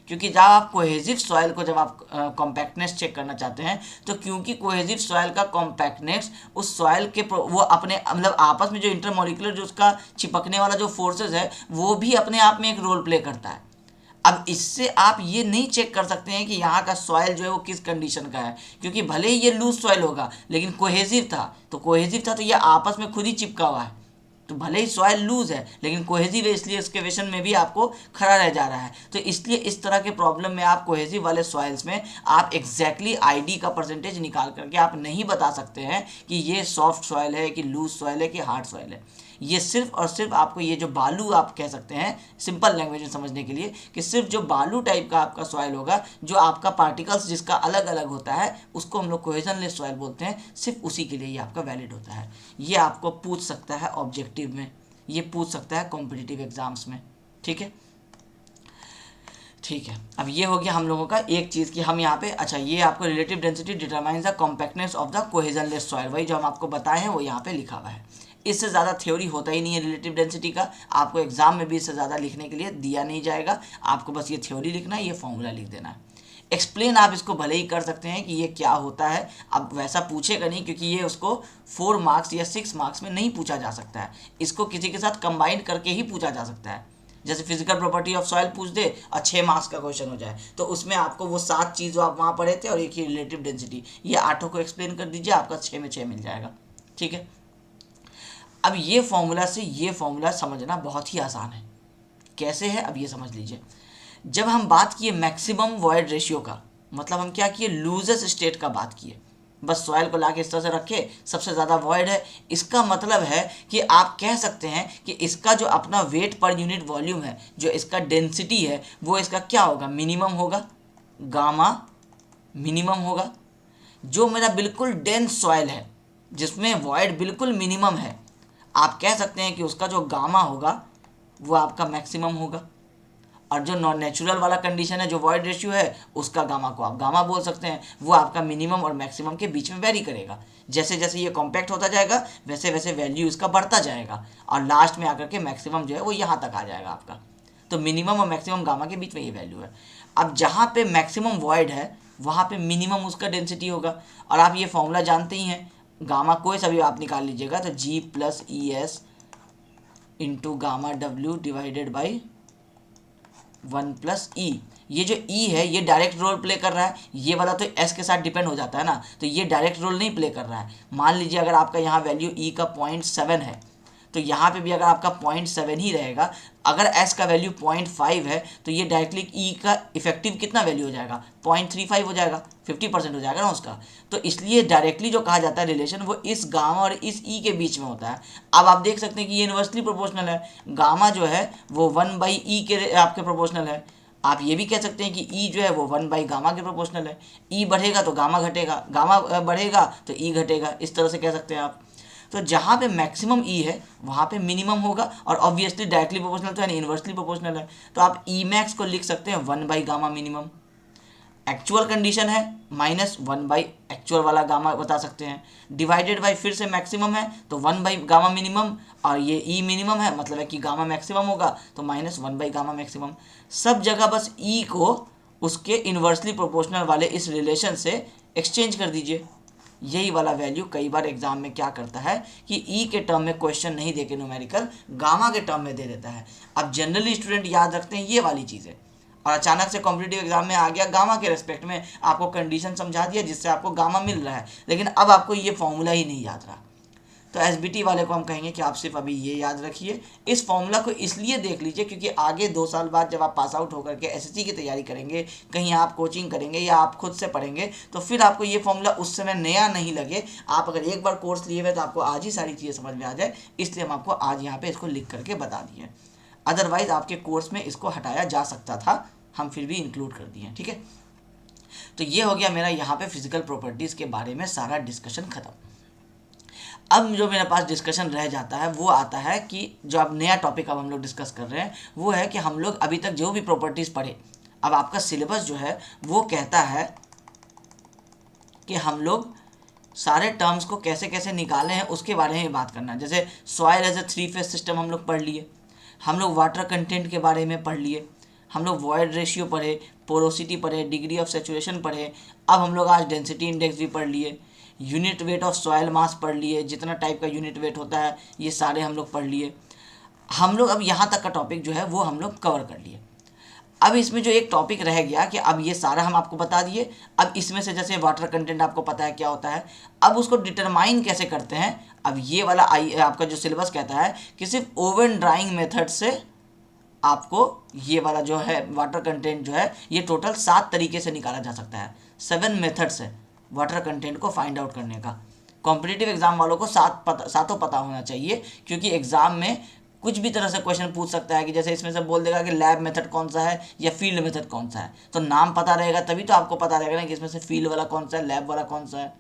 क्योंकि जब आप कोहेजिव सॉइल को जब आप कॉम्पैक्टनेस चेक करना चाहते हैं तो क्योंकि कोहेजिव सॉइल का कॉम्पैक्टनेस उस सॉइल के वो अपने मतलब आपस में जो इंटरमोलिकुलर जो उसका चिपकने वाला जो फोर्सेस है वो भी अपने आप में एक रोल प्ले करता है। अब इससे आप ये नहीं चेक कर सकते हैं कि यहाँ का सॉइल जो है वो किस कंडीशन का है, क्योंकि भले ही ये लूज सॉइल होगा लेकिन कोहेजिव था, तो ये आपस में खुद ही चिपका हुआ है। तो भले ही सॉइल लूज है लेकिन कोहेजिव है, इसलिए एक्सकेवेशन में भी आपको खड़ा रह जा रहा है। तो इसलिए इस तरह के प्रॉब्लम में आप कोहेजिव वाले सॉइल्स में आप एग्जैक्टली आईडी का परसेंटेज निकाल करके आप नहीं बता सकते हैं कि ये सॉफ्ट सॉइल है कि लूज सॉइल है कि हार्ड सॉइल है। ये सिर्फ और सिर्फ आपको ये जो बालू आप कह सकते हैं सिंपल लैंग्वेज में समझने के लिए कि सिर्फ जो बालू टाइप का आपका सॉइल होगा जो आपका पार्टिकल्स जिसका अलग अलग होता है उसको हम लोग कोहेजनलेस सॉइल बोलते हैं, सिर्फ उसी के लिए ये आपका वैलिड होता है। ये आपको पूछ सकता है ऑब्जेक्टिव में, ये पूछ सकता है कॉम्पिटिटिव एग्जाम्स में। ठीक है, ठीक है। अब ये हो गया हम लोगों का एक चीज़ कि हम यहाँ पे अच्छा ये आपको relative density determines the compactness of the cohesionless soil, वही जो हम आपको बताए हैं वो यहाँ पे लिखा हुआ है। इससे ज़्यादा थ्योरी होता ही नहीं है रिलेटिव डेंसिटी का, आपको एग्जाम में भी इससे ज़्यादा लिखने के लिए दिया नहीं जाएगा। आपको बस ये थ्योरी लिखना है, ये फॉर्मूला लिख देना है। एक्सप्लेन आप इसको भले ही कर सकते हैं कि ये क्या होता है, अब वैसा पूछेगा नहीं क्योंकि ये उसको 4 मार्क्स या 6 मार्क्स में नहीं पूछा जा सकता है। इसको किसी के साथ कंबाइन करके ही पूछा जा सकता है। जैसे फिजिकल प्रॉपर्टी ऑफ सॉइल पूछ दे और 6 मार्क्स का क्वेश्चन हो जाए तो उसमें आपको वो 7 चीज़ जो आप वहाँ पढ़े थे और एक ही रिलेटिव डेंसिटी, ये 8 को एक्सप्लेन कर दीजिए, आपका 6 में 6 मिल जाएगा। ठीक है, अब ये फॉर्मूला से ये फॉर्मूला समझना बहुत ही आसान है। कैसे है अब ये समझ लीजिए। जब हम बात किए मैक्सिमम वॉइड रेशियो का, मतलब हम क्या किए लूजेस्ट स्टेट का बात किए, बस सॉइल को लाके इस तरह से रखे सबसे ज़्यादा वॉइड है, इसका मतलब है कि आप कह सकते हैं कि इसका जो अपना वेट पर यूनिट वॉल्यूम है, जो इसका डेंसिटी है वो इसका क्या होगा, मिनिमम होगा, गामा मिनिमम होगा। जो मेरा बिल्कुल डेंस सॉइल है जिसमें वॉइड बिल्कुल मिनिमम है, आप कह सकते हैं कि उसका जो गामा होगा वो आपका मैक्सिमम होगा। और जो नॉन नेचुरल वाला कंडीशन है जो वॉइड रेशियो है उसका गामा को आप गामा बोल सकते हैं, वो आपका मिनिमम और मैक्सिमम के बीच में वेरी करेगा। जैसे जैसे ये कॉम्पैक्ट होता जाएगा वैसे वैसे वैल्यू इसका बढ़ता जाएगा और लास्ट में आकर के मैक्सिमम जो है वो यहाँ तक आ जाएगा आपका। तो मिनिमम और मैक्सिमम गामा के बीच में ये वैल्यू है। अब जहाँ पे मैक्सिमम वॉइड है वहाँ पे मिनिमम उसका डेंसिटी होगा, और आप ये फॉर्मूला जानते ही हैं, गामा कोई सा भी आप निकाल लीजिएगा तो G + ES into gamma W divided by 1 + E। ये जो E है ये डायरेक्ट रोल प्ले कर रहा है, ये वाला तो S के साथ डिपेंड हो जाता है ना, तो ये डायरेक्ट रोल नहीं प्ले कर रहा है। मान लीजिए अगर आपका यहाँ वैल्यू E का 0.7 है तो यहाँ पे भी अगर आपका 0.7 ही रहेगा, अगर S का वैल्यू 0.5 है तो ये डायरेक्टली E का इफेक्टिव कितना वैल्यू हो जाएगा, 0.35 हो जाएगा, 50% हो जाएगा ना उसका। तो इसलिए डायरेक्टली जो कहा जाता है रिलेशन वो इस गामा और इस E के बीच में होता है। अब आप देख सकते हैं कि ये इन्वर्सली प्रोपोर्शनल है, गामा जो है वो 1/E के आपके प्रोपोर्शनल है। आप ये भी कह सकते हैं कि E जो है वो 1/गामा के प्रोपोर्शनल है, E बढ़ेगा तो गामा घटेगा, गामा बढ़ेगा तो E घटेगा, इस तरह से कह सकते हैं आप। तो जहाँ पे मैक्सिमम E है वहाँ पे मिनिमम होगा, और ऑब्वियसली डायरेक्टली प्रोपोर्शनल तो है नहीं, इन्वर्सली प्रोपोर्शनल है, तो आप E मैक्स को लिख सकते हैं 1/गामा मिनिमम। एक्चुअल कंडीशन है -1/ एक्चुअल वाला गामा बता सकते हैं, डिवाइडेड बाई फिर से मैक्सिमम है तो 1/गामा मिनिमम, और ये E मिनिमम है मतलब है कि गामा मैक्सिमम होगा तो -1/गामा मैक्सिमम। सब जगह बस E को उसके इन्वर्सली प्रोपोर्शनल वाले इस रिलेशन से एक्सचेंज कर दीजिए। यही वाला वैल्यू कई बार एग्जाम में क्या करता है कि E के टर्म में क्वेश्चन नहीं देके न्यूमेरिकल गामा के टर्म में दे देता है। अब जनरली स्टूडेंट याद रखते हैं ये वाली चीज़ें, और अचानक से कॉम्पिटिटिव एग्जाम में आ गया गामा के रेस्पेक्ट में आपको कंडीशन समझा दिया जिससे आपको गामा मिल रहा है, लेकिन अब आपको ये फॉर्मूला ही नहीं याद रहा। तो एसबीटी वाले को हम कहेंगे कि आप सिर्फ अभी ये याद रखिए, इस फॉर्मूला को इसलिए देख लीजिए क्योंकि आगे 2 साल बाद जब आप पास आउट होकर के एसएससी की तैयारी करेंगे, कहीं आप कोचिंग करेंगे या आप खुद से पढ़ेंगे, तो फिर आपको ये फॉर्मूला उस समय नया नहीं लगे। आप अगर एक बार कोर्स लिए हुए तो आपको आज ही सारी चीज़ें समझ में आ जाए, इसलिए हम आपको आज यहाँ पे इसको लिख करके बता दिए। अदरवाइज आपके कोर्स में इसको हटाया जा सकता था, हम फिर भी इंक्लूड कर दिए। ठीक है, तो ये हो गया मेरा यहाँ पे फिजिकल प्रॉपर्टीज़ के बारे में सारा डिस्कशन खत्म। अब जो मेरे पास डिस्कशन रह जाता है वो आता है कि जो अब नया टॉपिक अब हम लोग डिस्कस कर रहे हैं वो है कि हम लोग अभी तक जो भी प्रॉपर्टीज़ पढ़े, अब आपका सिलेबस जो है वो कहता है कि हम लोग सारे टर्म्स को कैसे कैसे निकाले हैं उसके बारे में बात करना है। जैसे soil as a 3 phase system हम लोग पढ़ लिए, हम लोग वाटर कंटेंट के बारे में पढ़ लिए, हम लोग वॉइड रेशियो पढ़े, पोरोसिटी पढ़े, डिग्री ऑफ सेचुरेशन पढ़े, अब हम लोग आज डेंसिटी इंडेक्स भी पढ़ लिए, यूनिट वेट ऑफ सॉइल मास पढ़ लिए, जितना टाइप का यूनिट वेट होता है ये सारे हम लोग पढ़ लिए। हम लोग अब यहाँ तक का टॉपिक जो है वो हम लोग कवर कर लिए। अब इसमें जो एक टॉपिक रह गया कि अब ये सारा हम आपको बता दिए, अब इसमें से जैसे वाटर कंटेंट आपको पता है क्या होता है, अब उसको डिटरमाइन कैसे करते हैं। अब ये वाला आपका जो सिलेबस कहता है कि सिर्फ ओवन ड्राइंग मेथड से आपको ये वाला जो है वाटर कंटेंट जो है ये टोटल 7 तरीके से निकाला जा सकता है। 7 मेथड्स है वाटर कंटेंट को फाइंड आउट करने का। कॉम्पिटिटिव एग्जाम वालों को सातों पता होना चाहिए, क्योंकि एग्जाम में कुछ भी तरह से क्वेश्चन पूछ सकता है कि जैसे इसमें से बोल देगा कि लैब मेथड कौन सा है या फील्ड मेथड कौन सा है, तो नाम पता रहेगा तभी तो आपको पता रहेगा ना कि इसमें से फील्ड वाला कौन सा है, लैब वाला कौन सा है।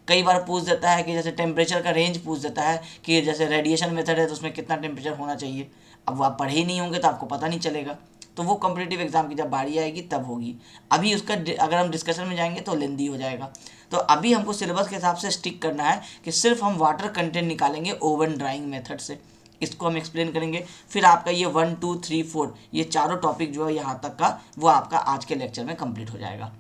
कई बार पूछ देता है कि जैसे टेम्परेचर का रेंज पूछ देता है कि जैसे रेडिएशन मेथड है तो उसमें कितना टेम्परेचर होना चाहिए। अब वो आप पढ़े ही नहीं होंगे तो आपको पता नहीं चलेगा, तो वो कॉम्पिटिटिव एग्जाम की जब बारी आएगी तब होगी। अभी उसका अगर हम डिस्कशन में जाएंगे तो लेंदी हो जाएगा। तो अभी हमको सिलेबस के हिसाब से स्टिक करना है कि सिर्फ हम वाटर कंटेंट निकालेंगे ओवन ड्राइंग मेथड से, इसको हम एक्सप्लेन करेंगे। फिर आपका ये 1 2 3 4 ये चारों टॉपिक जो है यहाँ तक का वो आपका आज के लेक्चर में कंप्लीट हो जाएगा।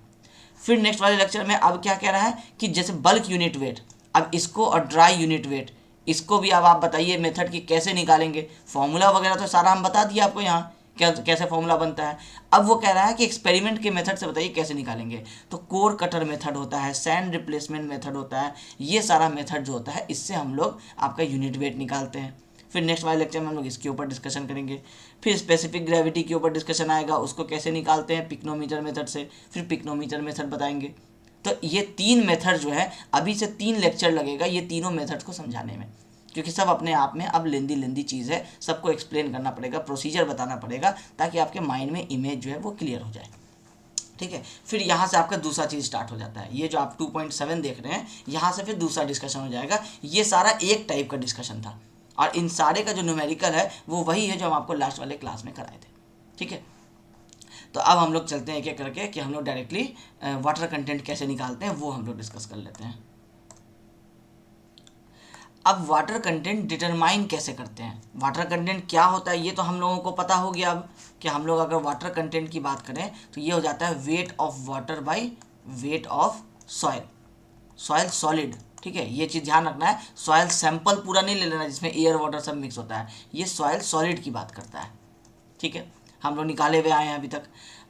फिर नेक्स्ट वाले लेक्चर में अब क्या कह रहा है कि जैसे बल्क यूनिट वेट, अब इसको और ड्राई यूनिट वेट इसको भी अब आप बताइए मेथड की कैसे निकालेंगे। फॉर्मूला वगैरह तो सारा हम बता दिया आपको यहाँ कैसे फॉर्मूला बनता है। अब वो कह रहा है कि एक्सपेरिमेंट के मेथड से बताइए कैसे निकालेंगे। तो कोर कटर मेथड होता है, सैंड रिप्लेसमेंट मेथड होता है, ये सारा मेथड जो होता है इससे हम लोग आपका यूनिट वेट निकालते हैं। फिर नेक्स्ट वाले लेक्चर में हम लोग इसके ऊपर डिस्कशन करेंगे। फिर स्पेसिफिक ग्रेविटी के ऊपर डिस्कशन आएगा, उसको कैसे निकालते हैं पिक्नोमीटर मेथड से, फिर पिक्नोमीटर मेथड बताएंगे। तो ये 3 मेथड जो है अभी से 3 लेक्चर लगेगा ये तीनों मेथड्स को समझाने में, क्योंकि सब अपने आप में अब लेंदी चीज़ है, सबको एक्सप्लेन करना पड़ेगा, प्रोसीजर बताना पड़ेगा ताकि आपके माइंड में इमेज जो है वो क्लियर हो जाए। ठीक है, फिर यहाँ से आपका दूसरा चीज़ स्टार्ट हो जाता है। ये जो आप 2.7 देख रहे हैं यहाँ से फिर दूसरा डिस्कशन हो जाएगा। ये सारा एक टाइप का डिस्कशन था और इन सारे का जो न्यूमेरिकल है वो वही है जो हम आपको लास्ट वाले क्लास में कराए थे। ठीक है, तो अब हम लोग चलते हैं एक एक करके कि हम लोग डायरेक्टली वाटर कंटेंट कैसे निकालते हैं वो हम लोग डिस्कस कर लेते हैं। अब वाटर कंटेंट डिटरमाइन कैसे करते हैं, वाटर कंटेंट क्या होता है ये तो हम लोगों को पता हो गया। अब कि हम लोग अगर वाटर कंटेंट की बात करें तो ये हो जाता है wait of water by weight of soil, soil solid. ठीक है, ये चीज़ ध्यान रखना है, सॉइल सैंपल पूरा नहीं ले लेना जिसमें एयर वाटर सब मिक्स होता है, ये सॉइल सॉलिड की बात करता है। ठीक है, हम लोग निकाले हुए आए हैं अभी तक।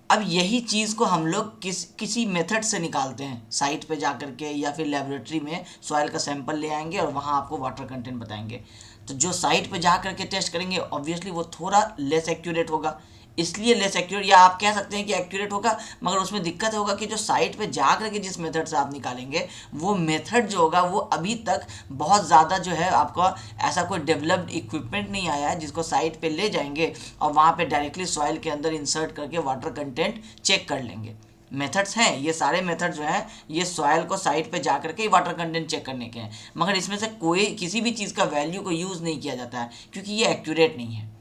अब यही चीज़ को हम लोग किसी मेथड से निकालते हैं, साइट पे जा कर के या फिर लेबोरेटरी में सॉइल का सैंपल ले आएंगे और वहाँ आपको वाटर कंटेंट बताएंगे। तो जो साइट पे जा कर के टेस्ट करेंगे ऑब्वियसली वो थोड़ा लेस एक्यूरेट होगा, इसलिए लेस एक्यूरेट, या आप कह सकते हैं कि एक्यूरेट होगा, मगर उसमें दिक्कत होगा कि जो साइट पे जा कर के जिस मेथड से आप निकालेंगे वो मेथड जो होगा वो अभी तक बहुत ज़्यादा जो है आपका ऐसा कोई डेवलप्ड इक्विपमेंट नहीं आया है जिसको साइट पे ले जाएंगे और वहाँ पे डायरेक्टली सॉइल के अंदर इंसर्ट करके वाटर कंटेंट चेक कर लेंगे। मेथड्स हैं, ये सारे मेथड जो हैं ये सॉइल को साइट पे जा करके वाटर कंटेंट चेक करने के हैं, मगर इसमें से कोई किसी भी चीज़ का वैल्यू को यूज़ नहीं किया जाता है क्योंकि ये एक्यूरेट नहीं है।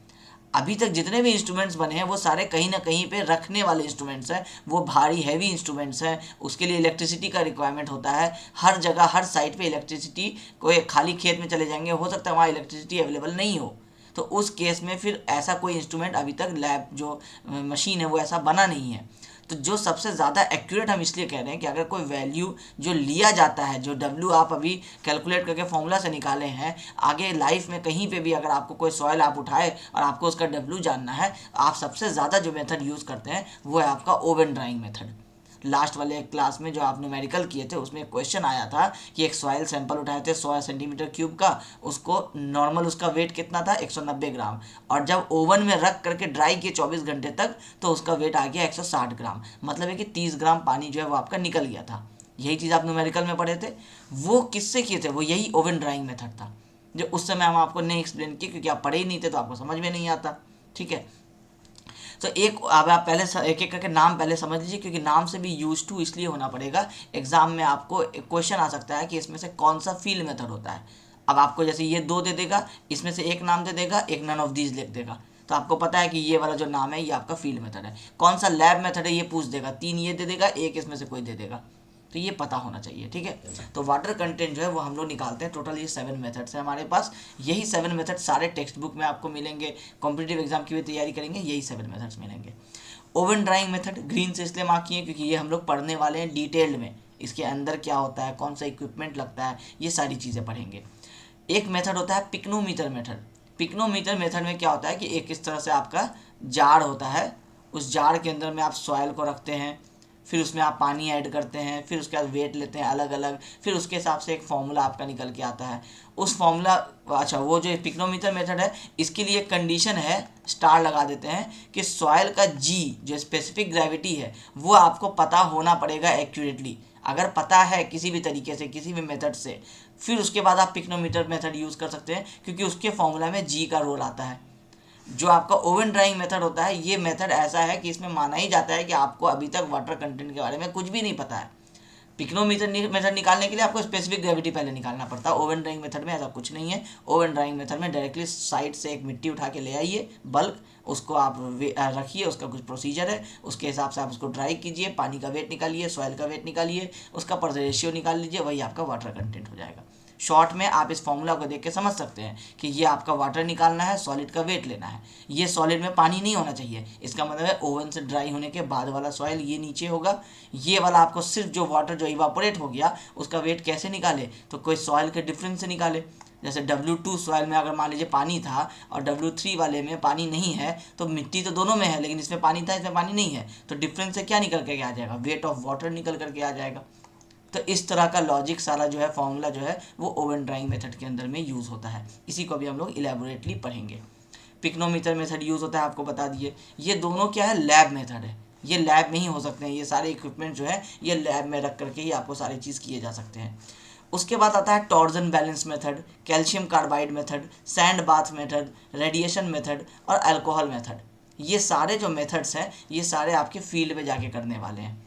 अभी तक जितने भी इंस्ट्रूमेंट्स बने हैं वो सारे कहीं ना कहीं पे रखने वाले इंस्ट्रूमेंट्स हैं, वो भारी हैवी इंस्ट्रूमेंट्स हैं, उसके लिए इलेक्ट्रिसिटी का रिक्वायरमेंट होता है। हर जगह हर साइट पे इलेक्ट्रिसिटी, कोई खाली खेत में चले जाएंगे हो सकता है वहाँ इलेक्ट्रिसिटी अवेलेबल नहीं हो, तो उस केस में फिर ऐसा कोई इंस्ट्रूमेंट अभी तक लैब जो मशीन है वो ऐसा बना नहीं है। तो जो सबसे ज़्यादा एक्यूरेट हम इसलिए कह रहे हैं कि अगर कोई वैल्यू जो लिया जाता है, जो डब्ल्यू आप अभी कैलकुलेट करके फॉर्मूला से निकाले हैं, आगे लाइफ में कहीं पे भी अगर आपको कोई सॉइल आप उठाए और आपको उसका डब्ल्यू जानना है, आप सबसे ज़्यादा जो मेथड यूज़ करते हैं वो है आपका ओवन ड्राइंग मेथड। लास्ट वाले क्लास में जो आप न्यूमेरिकल किए थे उसमें एक क्वेश्चन आया था कि एक सॉइल सैंपल उठाए थे 100 सेंटीमीटर क्यूब का, उसको नॉर्मल उसका वेट कितना था 190 ग्राम, और जब ओवन में रख करके ड्राई किए 24 घंटे तक तो उसका वेट आ गया 160 ग्राम। मतलब है कि 30 ग्राम पानी जो है वो आपका निकल गया था। यही चीज़ आप न्यूमेरिकल में पढ़े थे। वो किससे किए थे? वो यही ओवन ड्राइंग मेथड था, जो उस समय हम आपको नहीं एक्सप्लेन किए क्योंकि आप पढ़े ही नहीं थे तो आपको समझ में नहीं आता। ठीक है, तो एक अब आप पहले एक एक करके नाम पहले समझ लीजिए, क्योंकि नाम से भी यूज टू इसलिए होना पड़ेगा, एग्जाम में आपको एक क्वेश्चन आ सकता है कि इसमें से कौन सा फील्ड मेथड होता है। अब आपको जैसे ये दो दे देगा, इसमें से एक नाम दे देगा, एक नन ऑफ दीज लिख देगा, तो आपको पता है कि ये वाला जो नाम है ये आपका फील्ड मेथड है। कौन सा लैब मेथड है ये पूछ देगा, 3 ये दे देगा, एक इसमें से कोई दे देगा, तो ये पता होना चाहिए। ठीक है, तो वाटर कंटेंट जो है वो हम लोग निकालते हैं। टोटल ये 7 मेथड्स है हमारे पास। यही 7 मेथड सारे टेक्स्ट बुक में आपको मिलेंगे, कॉम्पिटिटिव एग्जाम की भी तैयारी करेंगे यही 7 मेथड्स मिलेंगे। ओवन ड्राइंग मेथड ग्रीन से इसलिए मार्क किए क्योंकि ये हम लोग पढ़ने वाले हैं डिटेल्ड में, इसके अंदर क्या होता है, कौन सा इक्विपमेंट लगता है, ये सारी चीज़ें पढ़ेंगे। एक मेथड होता है पिक्नोमीटर मेथड। पिक्नोमीटर मेथड में क्या होता है कि एक इस तरह से आपका जार होता है, उस जार के अंदर में आप सॉइल को रखते हैं, फिर उसमें आप पानी ऐड करते हैं, फिर उसके बाद वेट लेते हैं अलग अलग, फिर उसके हिसाब से एक फॉर्मूला आपका निकल के आता है। उस फॉर्मूला, अच्छा वो जो पिक्नोमीटर मेथड है इसके लिए कंडीशन है, स्टार लगा देते हैं कि सॉइल का जी जो स्पेसिफिक ग्रेविटी है वो आपको पता होना पड़ेगा एक्यूरेटली। अगर पता है किसी भी तरीके से, किसी भी मेथड से, फिर उसके बाद आप पिक्नोमीटर मेथड यूज़ कर सकते हैं, क्योंकि उसके फॉर्मूला में जी का रोल आता है। जो आपका ओवन ड्राइंग मेथड होता है, ये मेथड ऐसा है कि इसमें माना ही जाता है कि आपको अभी तक वाटर कंटेंट के बारे में कुछ भी नहीं पता है। पिक्नोमीटर मेथड निकालने के लिए आपको स्पेसिफिक ग्रेविटी पहले निकालना पड़ता है। ओवन ड्राइंग मेथड में ऐसा कुछ नहीं है। ओवन ड्राइंग मेथड में डायरेक्टली साइड से एक मिट्टी उठा के ले आइए, बल्क, उसको आप रखिए, उसका कुछ प्रोसीजर है, उसके हिसाब से आप उसको ड्राई कीजिए, पानी का वेट निकालिए, सॉइल का वेट निकालिए, उसका पर रेशियो निकाल लीजिए, वही आपका वाटर कंटेंट हो जाएगा। शॉर्ट में आप इस फॉर्मूला को देख के समझ सकते हैं कि ये आपका वाटर निकालना है, सॉलिड का वेट लेना है। ये सॉलिड में पानी नहीं होना चाहिए, इसका मतलब है ओवन से ड्राई होने के बाद वाला सॉइल ये नीचे होगा। ये वाला आपको सिर्फ जो वाटर जो इवापोरेट हो गया उसका वेट कैसे निकाले, तो कोई सॉइल के डिफरेंस से निकाले। जैसे W2 सॉइल में अगर मान लीजिए पानी था और W3 वाले में पानी नहीं है, तो मिट्टी तो दोनों में है लेकिन इसमें पानी था इसमें पानी नहीं है, तो डिफरेंस से क्या निकल के आ जाएगा, वेट ऑफ वाटर निकल करके आ जाएगा। तो इस तरह का लॉजिक सारा जो है फॉर्मूला जो है वो ओवन ड्राइंग मेथड के अंदर में यूज़ होता है। इसी को भी हम लोग इलेबोरेटली पढ़ेंगे। पिक्नोमीटर मेथड यूज़ होता है, आपको बता दिए। ये दोनों क्या है, लैब मेथड है, ये लैब में ही हो सकते हैं। ये सारे इक्विपमेंट जो है ये लैब में रख करके ही आपको सारी चीज़ किए जा सकते हैं। उसके बाद आता है torsion balance method, calcium carbide method, sand bath method, radiation method और अल्कोहल मेथड। ये सारे जो मेथड्स हैं ये सारे आपके फील्ड में जाके करने वाले हैं।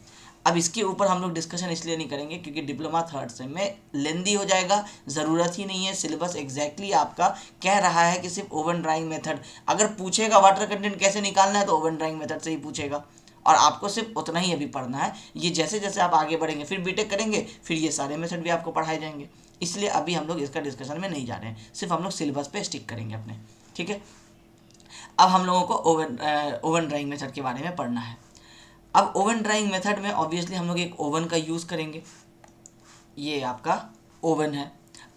अब इसके ऊपर हम लोग डिस्कशन इसलिए नहीं करेंगे क्योंकि डिप्लोमा थर्ड सेम में लेंदी हो जाएगा, ज़रूरत ही नहीं है। सिलेबस एग्जैक्टली आपका कह रहा है कि सिर्फ ओवन ड्राइंग मेथड, अगर पूछेगा वाटर कंटेंट कैसे निकालना है तो ओवन ड्राइंग मेथड से ही पूछेगा, और आपको सिर्फ उतना ही अभी पढ़ना है। ये जैसे जैसे आप आगे बढ़ेंगे, फिर बीटेक करेंगे, फिर ये सारे मेथड भी आपको पढ़ाए जाएंगे, इसलिए अभी हम लोग इसका डिस्कशन में नहीं जा रहे हैं, सिर्फ हम लोग सिलेबस पे स्टिक करेंगे अपने। ठीक है, अब हम लोगों को ओवन ड्राइंग मेथड के बारे में पढ़ना है। अब ओवन ड्राइंग मेथड में ऑब्वियसली हम लोग एक ओवन का यूज़ करेंगे। ये आपका ओवन है।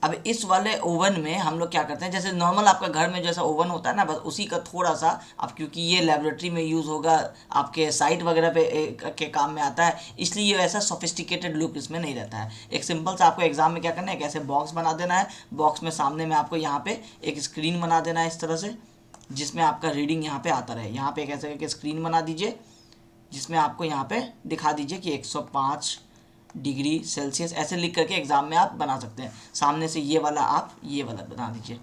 अब इस वाले ओवन में हम लोग क्या करते हैं, जैसे नॉर्मल आपका घर में जैसा ओवन होता है ना, बस उसी का थोड़ा सा, अब क्योंकि ये लेबोरेटरी में यूज़ होगा, आपके साइट वगैरह पे के काम में आता है, इसलिए ये ऐसा सोफिस्टिकेटेड लुक इसमें नहीं रहता है। एक सिंपल सा आपको एग्जाम में क्या करना है, एक ऐसे बॉक्स बना देना है, बॉक्स में सामने में आपको यहाँ पे एक स्क्रीन बना देना है इस तरह से, जिसमें आपका रीडिंग यहाँ पे आता रहे। यहाँ पे एक ऐसे करके स्क्रीन बना दीजिए जिसमें आपको यहाँ पे दिखा दीजिए कि 105 डिग्री सेल्सियस ऐसे लिख करके एग्ज़ाम में आप बना सकते हैं। सामने से ये वाला आप ये वाला बना दीजिए।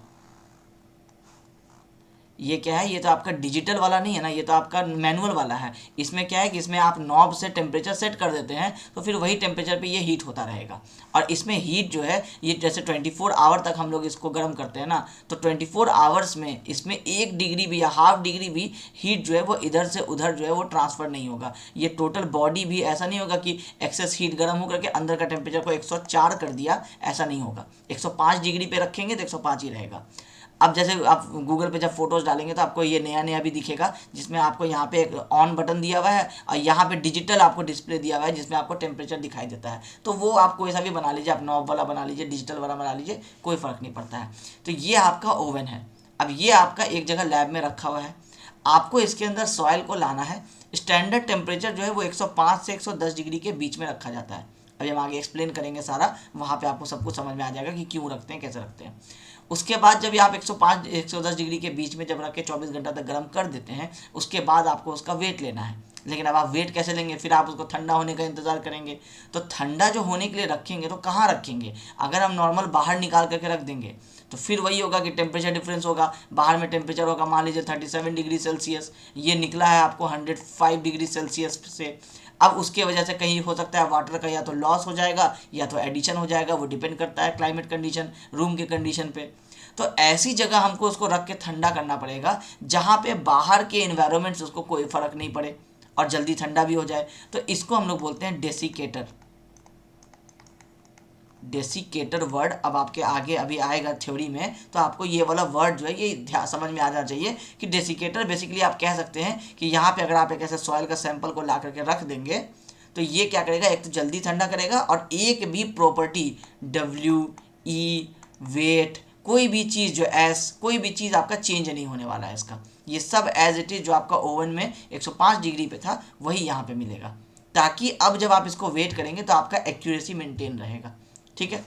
ये क्या है, ये तो आपका डिजिटल वाला नहीं है ना, ये तो आपका मैनुअल वाला है। इसमें क्या है कि इसमें आप नॉब से टेम्परेचर सेट कर देते हैं तो फिर वही टेम्परेचर पे ये हीट होता रहेगा। और इसमें हीट जो है ये जैसे 24 आवर तक हम लोग इसको गर्म करते हैं ना, तो 24 आवर्स में इसमें 1 डिग्री भी या हाफ डिग्री भी हीट जो है वो इधर से उधर जो है वो ट्रांसफ़र नहीं होगा। ये टोटल बॉडी भी ऐसा नहीं होगा कि एक्सेस हीट गर्म होकर के अंदर का टेम्परेचर को 104 कर दिया, ऐसा नहीं होगा। 105 डिग्री पे रखेंगे तो 105 ही रहेगा। अब जैसे आप गूगल पे जब फोटोज़ डालेंगे तो आपको ये नया नया भी दिखेगा, जिसमें आपको यहाँ पे एक ऑन बटन दिया हुआ है और यहाँ पे डिजिटल आपको डिस्प्ले दिया हुआ है जिसमें आपको टेम्परेचर दिखाई देता है। तो वो आप कोई सा भी बना लीजिए, आप नॉब वाला बना लीजिए, डिजिटल वाला बना लीजिए, कोई फ़र्क नहीं पड़ता है। तो ये आपका ओवन है। अब ये आपका एक जगह लैब में रखा हुआ है। आपको इसके अंदर सॉइल को लाना है। स्टैंडर्ड टेम्परेचर जो है वो 105 से 110 डिग्री के बीच में रखा जाता है। अभी हम आगे एक्सप्लेन करेंगे सारा, वहाँ पे आपको सब कुछ समझ में आ जाएगा कि क्यों रखते हैं, कैसे रखते हैं। उसके बाद जब ये आप 105 110 डिग्री के बीच में जब रख के 24 घंटा तक गर्म कर देते हैं, उसके बाद आपको उसका वेट लेना है। लेकिन अब आप वेट कैसे लेंगे, फिर आप उसको ठंडा होने का इंतज़ार करेंगे। तो ठंडा जो होने के लिए रखेंगे तो कहाँ रखेंगे, अगर हम नॉर्मल बाहर निकाल करके रख देंगे तो फिर वही होगा कि टेम्परेचर डिफरेंस होगा। बाहर में टेम्परेचर होगा मान लीजिए 37 डिग्री सेल्सियस, ये निकला है आपको 105 डिग्री सेल्सियस से। अब उसके वजह से कहीं हो सकता है वाटर का या तो लॉस हो जाएगा या तो एडिशन हो जाएगा, वो डिपेंड करता है क्लाइमेट कंडीशन, रूम के कंडीशन पे। तो ऐसी जगह हमको उसको रख के ठंडा करना पड़ेगा जहाँ पे बाहर के इन्वायरमेंट से उसको कोई फ़र्क नहीं पड़े और जल्दी ठंडा भी हो जाए। तो इसको हम लोग बोलते हैं डेसिकेटर। डेसिकेटर वर्ड अब आपके आगे अभी आएगा थ्योरी में, तो आपको ये वाला वर्ड जो है ये समझ में आ जाना चाहिए कि डेसिकेटर बेसिकली आप कह सकते हैं कि यहाँ पे अगर आप एक ऐसे सॉइल का सैंपल को ला करके रख देंगे तो ये क्या करेगा, एक तो जल्दी ठंडा करेगा और एक भी प्रॉपर्टी WE वेट कोई भी चीज़ जो कोई भी चीज़ आपका चेंज नहीं होने वाला है इसका। ये सब एज इट इज़ जो आपका ओवन में 105 डिग्री पे था वही यहाँ पे मिलेगा, ताकि अब जब आप इसको वेट करेंगे तो आपका एक्यूरेसी मेंटेन रहेगा। ठीक है,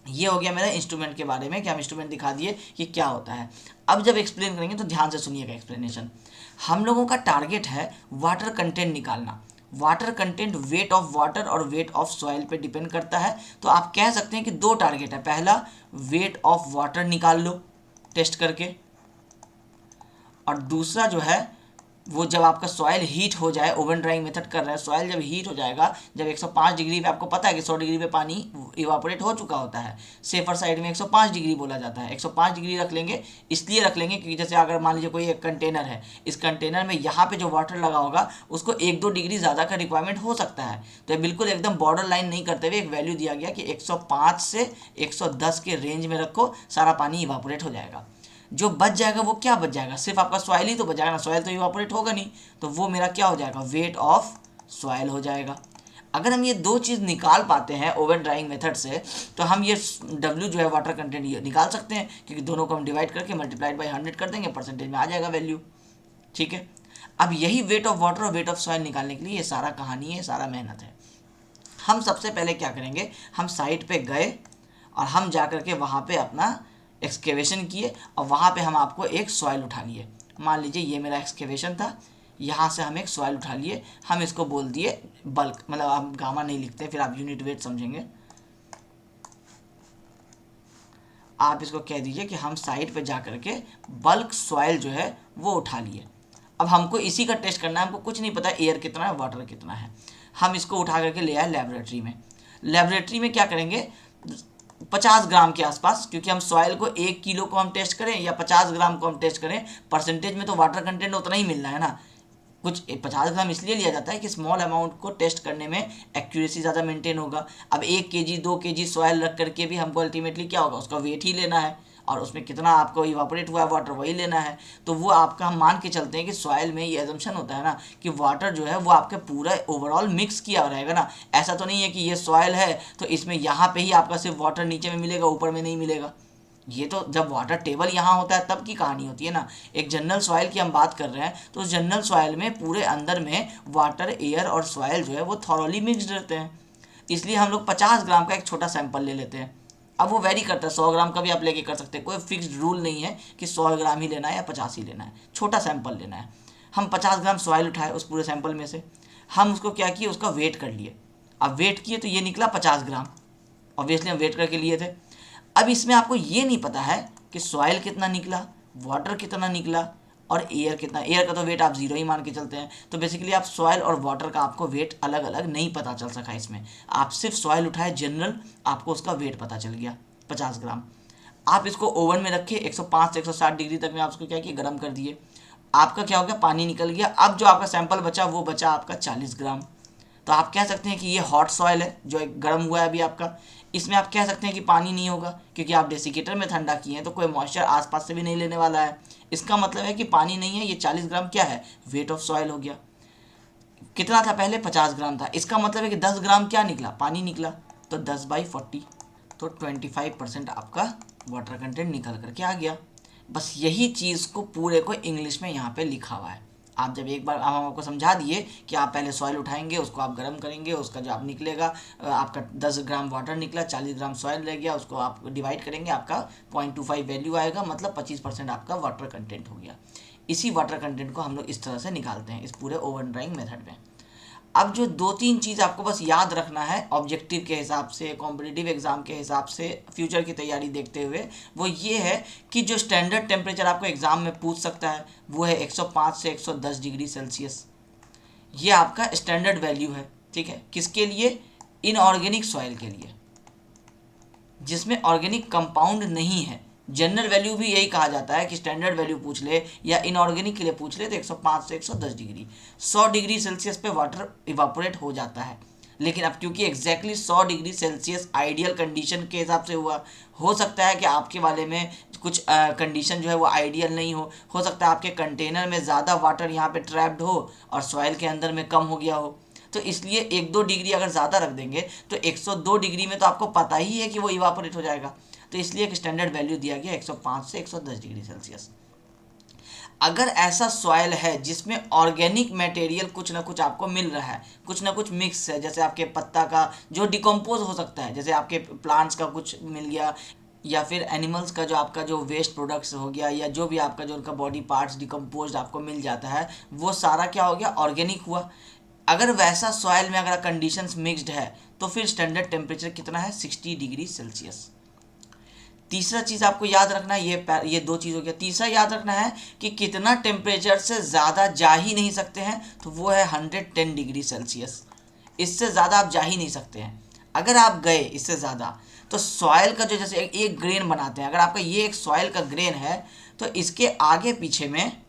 ये हो गया मेरा इंस्ट्रूमेंट के बारे में कि हम इंस्ट्रूमेंट दिखा दिए कि क्या होता है। अब जब एक्सप्लेन करेंगे तो ध्यान से सुनिएगा एक्सप्लेनेशन। हम लोगों का टारगेट है वाटर कंटेंट निकालना। Water content wait of water और वेट ऑफ सॉइल पे डिपेंड करता है। तो आप कह सकते हैं कि दो टारगेट है, पहला वेट ऑफ वाटर निकाल लो टेस्ट करके, और दूसरा जो है वो जब आपका सॉइल हीट हो जाए, ओवन ड्राइंग मेथड कर रहे हैं, सॉइल जब हीट हो जाएगा, जब 105 डिग्री पे, आपको पता है कि 100 डिग्री पे पानी इवापोरेट हो चुका होता है, सेफर साइड में 105 डिग्री बोला जाता है। 105 डिग्री रख लेंगे, इसलिए रख लेंगे क्योंकि जैसे अगर मान लीजिए कोई एक कंटेनर है, इस कंटेनर में यहाँ पे जो वाटर लगा होगा उसको 1-2 डिग्री ज़्यादा का रिक्वायरमेंट हो सकता है। तो बिल्कुल एकदम बॉर्डर लाइन नहीं करते हुए एक वैल्यू दिया गया कि 105 से 110 के रेंज में रखो, सारा पानी इवापोरेट हो जाएगा। जो बच जाएगा वो क्या बच जाएगा, सिर्फ आपका सॉइल ही तो बच जाएगा ना, सॉइल तो इवापोरेट होगा नहीं, तो वो मेरा क्या हो जाएगा, वेट ऑफ सॉइल हो जाएगा। अगर हम ये दो चीज़ निकाल पाते हैं ओवन ड्राइंग मेथड से, तो हम ये W जो है वाटर कंटेंट ये निकाल सकते हैं, क्योंकि दोनों को हम डिवाइड करके मल्टीप्लाइड बाई 100 कर देंगे, परसेंटेज में आ जाएगा वैल्यू। ठीक है, अब यही वेट ऑफ वाटर और वेट ऑफ सॉइल निकालने के लिए ये सारा कहानी है, सारा मेहनत है। हम सबसे पहले क्या करेंगे, हम साइट पे गए और हम जा कर के वहाँ पे अपना एक्सकेवेशन किए और वहाँ पे हम आपको एक सॉइल उठा लिए। मान लीजिए ये मेरा एक्सकेवेशन था, यहाँ से हम एक सॉइल उठा लिए, हम इसको बोल दिए बल्क, मतलब आप गामा नहीं लिखते, फिर आप यूनिट वेट समझेंगे। आप इसको कह दीजिए कि हम साइट पे जा कर के बल्क सॉइल जो है वो उठा लिए। अब हमको इसी का टेस्ट करना है, हमको कुछ नहीं पता एयर कितना है, वाटर कितना है। हम इसको उठा करके ले आए लेबोरेटरी में। लेबोरेटरी में क्या करेंगे, 50 ग्राम के आसपास, क्योंकि हम सॉइल को 1 किलो को हम टेस्ट करें या 50 ग्राम को हम टेस्ट करें, परसेंटेज में तो वाटर कंटेंट उतना ही मिलना है ना। कुछ 50 ग्राम इसलिए लिया जाता है कि स्मॉल अमाउंट को टेस्ट करने में एक्यूरेसी ज़्यादा मेंटेन होगा। अब 1 kg 2 kg सॉइल रख करके भी हमको अल्टीमेटली क्या होगा, उसका वेट ही लेना है और उसमें कितना आपको इवापोरेट हुआ है वाटर वही लेना है। तो वो आपका हम मान के चलते हैं कि सॉइल में ये एजम्पशन होता है ना कि वाटर जो है वो आपके पूरा ओवरऑल मिक्स किया रहेगा ना। ऐसा तो नहीं है कि ये सॉइल है तो इसमें यहाँ पे ही आपका सिर्फ वाटर नीचे में मिलेगा, ऊपर में नहीं मिलेगा। ये तो जब वाटर टेबल यहाँ होता है तब की कहानी होती है ना। एक जनरल सॉइल की हम बात कर रहे हैं, तो उस जनरल सॉइल में पूरे अंदर में वाटर, एयर और सॉइल जो है वो थॉरोली मिक्सड रहते हैं। इसलिए हम लोग 50 ग्राम का एक छोटा सैंपल ले लेते हैं। अब वो वेरी करता है, 100 ग्राम का भी आप लेके कर सकते हैं, कोई फिक्स्ड रूल नहीं है कि 100 ग्राम ही लेना है या 50 ही लेना है, छोटा सैंपल लेना है। हम 50 ग्राम सॉइल उठाए उस पूरे सैंपल में से, हम उसको क्या किए, उसका वेट कर लिए। अब वेट किए तो ये निकला 50 ग्राम, ऑब्वियसली हम वेट करके लिए थे। अब इसमें आपको ये नहीं पता है कि सॉइल कितना निकला, वाटर कितना निकला और एयर कितना। एयर का तो वेट आप 0 ही मान के चलते हैं, तो बेसिकली आप सॉइल और वाटर का आपको वेट अलग अलग नहीं पता चल सका इसमें। आप सिर्फ सॉइल उठाए जनरल, आपको उसका वेट पता चल गया 50 ग्राम। आप इसको ओवन में रखे 105 से 160 डिग्री तक में आप उसको क्या किए, गर्म कर दिए। आपका क्या हो गया, पानी निकल गया। अब जो आपका सैंपल बचा वो बचा आपका 40 ग्राम। तो आप कह सकते हैं कि ये हॉट सॉइल है जो एक गर्म हुआ है अभी आपका। इसमें आप कह सकते हैं कि पानी नहीं होगा क्योंकि आप डेसिकेटर में ठंडा किए हैं, तो कोई मॉइस्चर आसपास से भी नहीं लेने वाला है। इसका मतलब है कि पानी नहीं है। ये 40 ग्राम क्या है, वेट ऑफ सॉइल हो गया। कितना था पहले, 50 ग्राम था। इसका मतलब है कि 10 ग्राम क्या निकला, पानी निकला। तो 10/40, तो 25% आपका वाटर कंटेंट निकल करके आ गया। बस यही चीज़ को पूरे को इंग्लिश में यहाँ पे लिखा हुआ है। आप जब एक बार हम आपको समझा दिए कि आप पहले सॉइल उठाएंगे, उसको आप गर्म करेंगे, उसका जो आप निकलेगा आपका 10 ग्राम वाटर निकला, 40 ग्राम सॉइल रह गया, उसको आप डिवाइड करेंगे, आपका 0.25 वैल्यू आएगा, मतलब 25% आपका वाटर कंटेंट हो गया। इसी वाटर कंटेंट को हम लोग इस तरह से निकालते हैं इस पूरे ओवन ड्राइंग मेथड में। अब जो 2-3 चीज़ आपको बस याद रखना है ऑब्जेक्टिव के हिसाब से, कॉम्पिटिटिव एग्जाम के हिसाब से, फ्यूचर की तैयारी देखते हुए, वो ये है कि जो स्टैंडर्ड टेम्परेचर आपको एग्जाम में पूछ सकता है वो है 105 से 110 डिग्री सेल्सियस। ये आपका स्टैंडर्ड वैल्यू है, ठीक है। किसके लिए? इनऑर्गेनिक सॉइल के लिए, जिसमें ऑर्गेनिक कंपाउंड नहीं है। जनरल वैल्यू भी यही कहा जाता है कि स्टैंडर्ड वैल्यू पूछ ले या इनऑर्गेनिक के लिए पूछ ले तो 105 से 110 डिग्री, 100 डिग्री सेल्सियस पे वाटर इवापोरेट हो जाता है। लेकिन अब क्योंकि exactly 100 degree Celsius ideal condition के हिसाब से हुआ, हो सकता है कि आपके वाले में कुछ कंडीशन जो है वो आइडियल नहीं हो सकता है आपके कंटेनर में ज़्यादा वाटर यहाँ पे ट्रैप्ड हो और सॉइल के अंदर में कम हो गया हो। तो इसलिए 1-2 डिग्री अगर ज़्यादा रख देंगे तो 102 डिग्री में तो आपको पता ही है कि वो इवापोरेट हो जाएगा। तो इसलिए एक स्टैंडर्ड वैल्यू दिया गया 105 से 110 डिग्री सेल्सियस। अगर ऐसा सॉइल है जिसमें ऑर्गेनिक मटेरियल कुछ ना कुछ आपको मिल रहा है, कुछ ना कुछ मिक्स है, जैसे आपके पत्ता का जो डिकम्पोज हो सकता है, जैसे आपके प्लांट्स का कुछ मिल गया, या फिर एनिमल्स का जो आपका जो वेस्ट प्रोडक्ट्स हो गया, या जो भी आपका जो उनका बॉडी पार्ट्स डिकम्पोज आपको मिल जाता है, वो सारा क्या हो गया? ऑर्गेनिक हुआ। अगर वैसा सॉइल में अगर कंडीशंस मिक्स्ड है तो फिर स्टैंडर्ड टेम्परेचर कितना है? 60 डिग्री सेल्सियस। तीसरा चीज़ आपको याद रखना है, ये 2 चीज़ हो गया। तीसरा याद रखना है कि कितना टेम्परेचर से ज़्यादा जा ही नहीं सकते हैं, तो वो है 110 डिग्री सेल्सियस। इससे ज़्यादा आप जा ही नहीं सकते हैं। अगर आप गए इससे ज़्यादा तो सॉइल का जो जैसे एक ग्रेन बनाते हैं, अगर आपका ये एक सॉइल का ग्रेन है तो इसके आगे पीछे में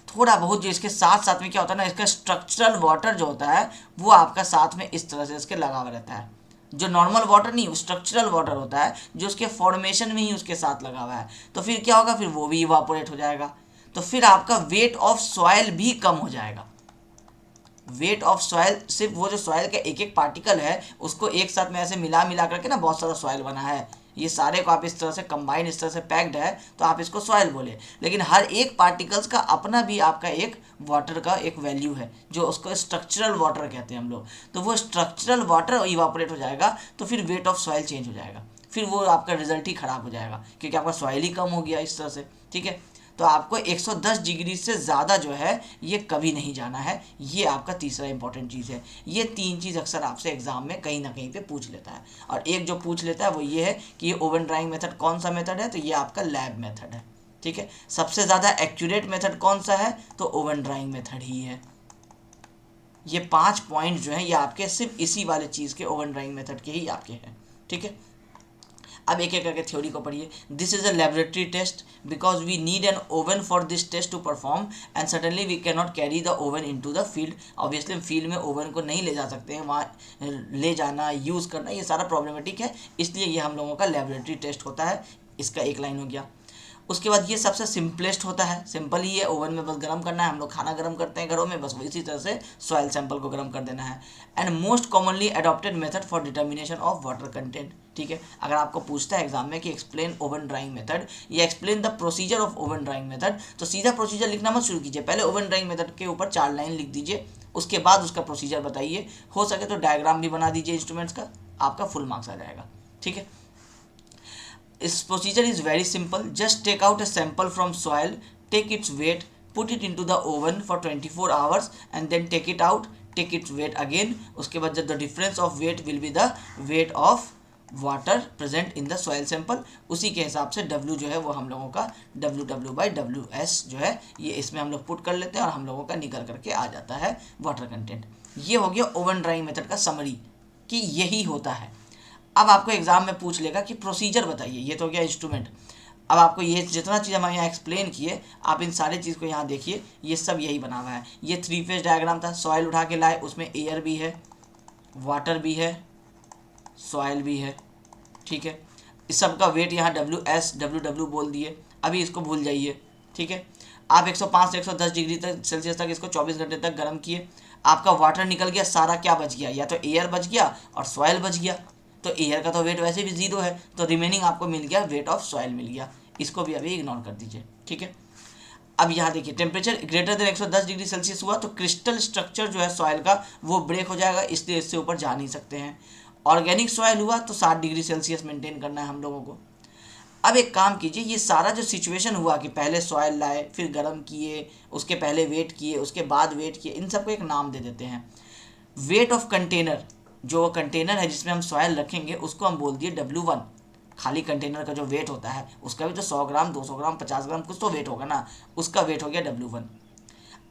थोड़ा बहुत जो इसके साथ साथ में क्या होता है ना, इसका स्ट्रक्चरल वाटर जो होता है वो आपका साथ में इस तरह से इसके लगा हुआ रहता है। जो नॉर्मल वाटर नहीं, वो स्ट्रक्चरल वाटर होता है जो उसके फॉर्मेशन में ही उसके साथ लगा हुआ है। तो फिर क्या होगा? फिर वो भी इवापोरेट हो जाएगा। तो फिर आपका वेट ऑफ सॉइल भी कम हो जाएगा। वेट ऑफ सॉइल, सिर्फ वो जो सॉइल का एक एक पार्टिकल है उसको एक साथ में ऐसे मिला मिला करके ना बहुत सारा सॉइल बना है, ये सारे को आप इस तरह से कंबाइन, इस तरह से पैक्ड है तो आप इसको सॉइल बोले। लेकिन हर एक पार्टिकल्स का अपना भी आपका एक वाटर का एक वैल्यू है जो उसको स्ट्रक्चरल वाटर कहते हैं हम लोग। तो वो स्ट्रक्चरल वाटर इवापोरेट हो जाएगा तो फिर वेट ऑफ सॉइल चेंज हो जाएगा, फिर वो आपका रिजल्ट ही खराब हो जाएगा क्योंकि आपका सॉइल ही कम हो गया इस तरह से, ठीक है। तो आपको 110 डिग्री से ज़्यादा जो है ये कभी नहीं जाना है। ये आपका तीसरा इंपॉर्टेंट चीज़ है। ये 3 चीज़ अक्सर आपसे एग्जाम में कहीं ना कहीं पे पूछ लेता है। और एक जो पूछ लेता है वो ये है कि ये ओवन ड्राइंग मेथड कौन सा मेथड है, तो ये आपका लैब मेथड है, ठीक है। सबसे ज़्यादा एक्यूरेट मेथड कौन सा है, तो ओवन ड्राइंग मेथड ही है। ये 5 पॉइंट जो हैं ये आपके सिर्फ इसी वाले चीज़ के ओवन ड्राइंग मेथड के ही आपके हैं, ठीक है। अब एक एक करके थ्योरी को पढ़िए। This is a laboratory test because we need an oven for this test to perform and suddenly we can not carry the oven into the field. Obviously हम फील्ड में ओवन को नहीं ले जा सकते हैं, वहाँ ले जाना, यूज़ करना, ये सारा प्रॉब्लमेटिक है, इसलिए ये हम लोगों का लेबोरेटरी टेस्ट होता है। इसका एक लाइन हो गया। उसके बाद ये सबसे सिंपलेस्ट होता है, सिंपल ही है, ओवन में बस गर्म करना है। हम लोग खाना गर्म करते हैं घरों में, बस इसी तरह से सॉइल सैंपल को गर्म कर देना है। And most commonly adopted method for determination of water content, ठीक है। अगर आपको पूछता है एग्जाम में कि एक्सप्लेन ओवन ड्राइंग मेथड या explain the procedure of oven drawing method, तो सीधा प्रोसीजर लिखना मत शुरू कीजिए, पहले ओवन ड्राइंग मेथड के ऊपर 4 लाइन लिख दीजिए, उसके बाद उसका प्रोसीजर बताइए। हो सके तो डायग्राम भी बना दीजिए इंस्ट्रूमेंट्स का, आपका फुल मार्क्स आ जाएगा, ठीक है। This procedure is very simple. Just take out a sample from soil, take its weight, put it into the oven for 24 hours and then take it out, take its weight again. उसके बाद the difference of weight will be the weight of water present in the soil sample. उसी के हिसाब से W जो है वो हम लोगों का WW/WS जो है ये इसमें हम लोग पुट कर लेते हैं और हम लोगों का निकल करके आ जाता है वाटर कंटेंट। ये हो गया ओवन ड्राइंग मेथड का समरी कि यही होता है। अब आपको एग्जाम में पूछ लेगा कि प्रोसीजर बताइए, ये तो हो गया इंस्ट्रूमेंट। अब आपको ये जितना चीज़ हम यहाँ एक्सप्लेन किए, आप इन सारे चीज़ को यहाँ देखिए, ये सब यही बना हुआ है। ये 3 फेज डायग्राम था, सॉइल उठा के लाए, उसमें एयर भी है, वाटर भी है, सॉइल भी है, ठीक है। इस सब का वेट यहाँ WW बोल दिए, अभी इसको भूल जाइए, ठीक है। आप 105 से 110 डिग्री तक सेल्सियस तक इसको 24 घंटे तक गर्म किए, आपका वाटर निकल गया, सारा क्या बच गया, या तो एयर बच गया और सॉइल बच गया। तो एयर का तो वेट वैसे भी 0 है, तो रिमेनिंग आपको मिल गया वेट ऑफ सॉइल मिल गया। इसको भी अभी इग्नोर कर दीजिए, ठीक है। अब यहाँ देखिए temperature greater than 110 degree Celsius हुआ तो क्रिस्टल स्ट्रक्चर जो है सॉइल का वो ब्रेक हो जाएगा, इसलिए इससे ऊपर जा नहीं सकते हैं। ऑर्गेनिक सॉइल हुआ तो 60 डिग्री सेल्सियस मेंटेन करना है हम लोगों को। अब एक काम कीजिए, ये सारा जो सिचुएशन हुआ कि पहले सॉइल लाए, फिर गर्म किए, उसके पहले वेट किए, उसके बाद वेट किए, इन सबको एक नाम दे देते हैं। वेट ऑफ कंटेनर, जो कंटेनर है जिसमें हम सॉइल रखेंगे उसको हम बोल दिए W1। खाली कंटेनर का जो वेट होता है उसका भी तो 100 ग्राम 200 ग्राम 50 ग्राम कुछ तो वेट होगा ना, उसका वेट हो गया W1।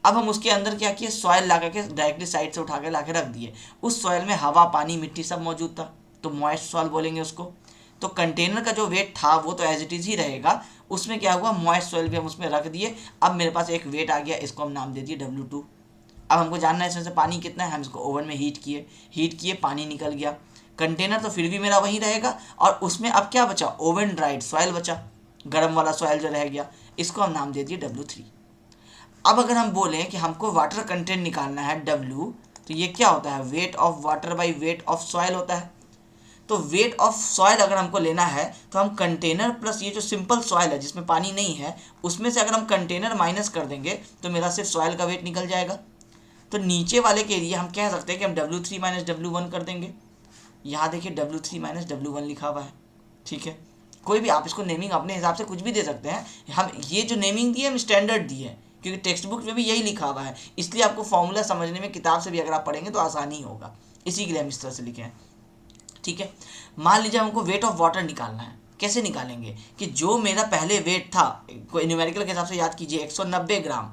अब हम उसके अंदर क्या किए, सॉइल ला करके डायरेक्टली साइड से उठा के ला के रख दिए। उस सॉइल में हवा पानी मिट्टी सब मौजूद था, तो मॉइस्ट सॉइल बोलेंगे उसको। तो कंटेनर का जो वेट था वो तो एज इट इज़ ही रहेगा, उसमें क्या हुआ, मॉइस्ट सॉइल भी हम उसमें रख दिए। अब मेरे पास एक वेट आ गया, इसको हम नाम दे दिए W2। अब हमको जानना है इसमें से पानी कितना है, हम इसको ओवन में हीट किए पानी निकल गया। कंटेनर तो फिर भी मेरा वही रहेगा, और उसमें अब क्या बचा, ओवन ड्राइड सॉइल बचा, गर्म वाला सॉइल जो रह गया, इसको हम नाम दे दिए W3। अब अगर हम बोलें कि हमको वाटर कंटेंट निकालना है W, तो ये क्या होता है, wait of water by weight of soil होता है। तो वेट ऑफ सॉइल अगर हमको लेना है तो हम कंटेनर प्लस ये जो सिंपल सॉइल है जिसमें पानी नहीं है, उसमें से अगर हम कंटेनर माइनस कर देंगे तो मेरा सिर्फ सॉइल का वेट निकल जाएगा। तो नीचे वाले के लिए हम कह सकते हैं कि हम W3 माइनस W1 कर देंगे। यहाँ देखिए W3 माइनस W1 लिखा हुआ है, ठीक है। कोई भी आप इसको नेमिंग अपने हिसाब से कुछ भी दे सकते हैं, हम ये जो नेमिंग दी है हम स्टैंडर्ड दी है, क्योंकि टेक्स्ट बुक में भी यही लिखा हुआ है, इसलिए आपको फॉर्मूला समझने में किताब से भी अगर आप पढ़ेंगे तो आसानी होगा, इसी के लिए हम इस तरह से लिखे हैं, ठीक है। मान लीजिए हमको वेट ऑफ वाटर निकालना है, कैसे निकालेंगे कि जो मेरा पहले वेट था, कोई न्यूमेरिकल के हिसाब से याद कीजिए 190 ग्राम,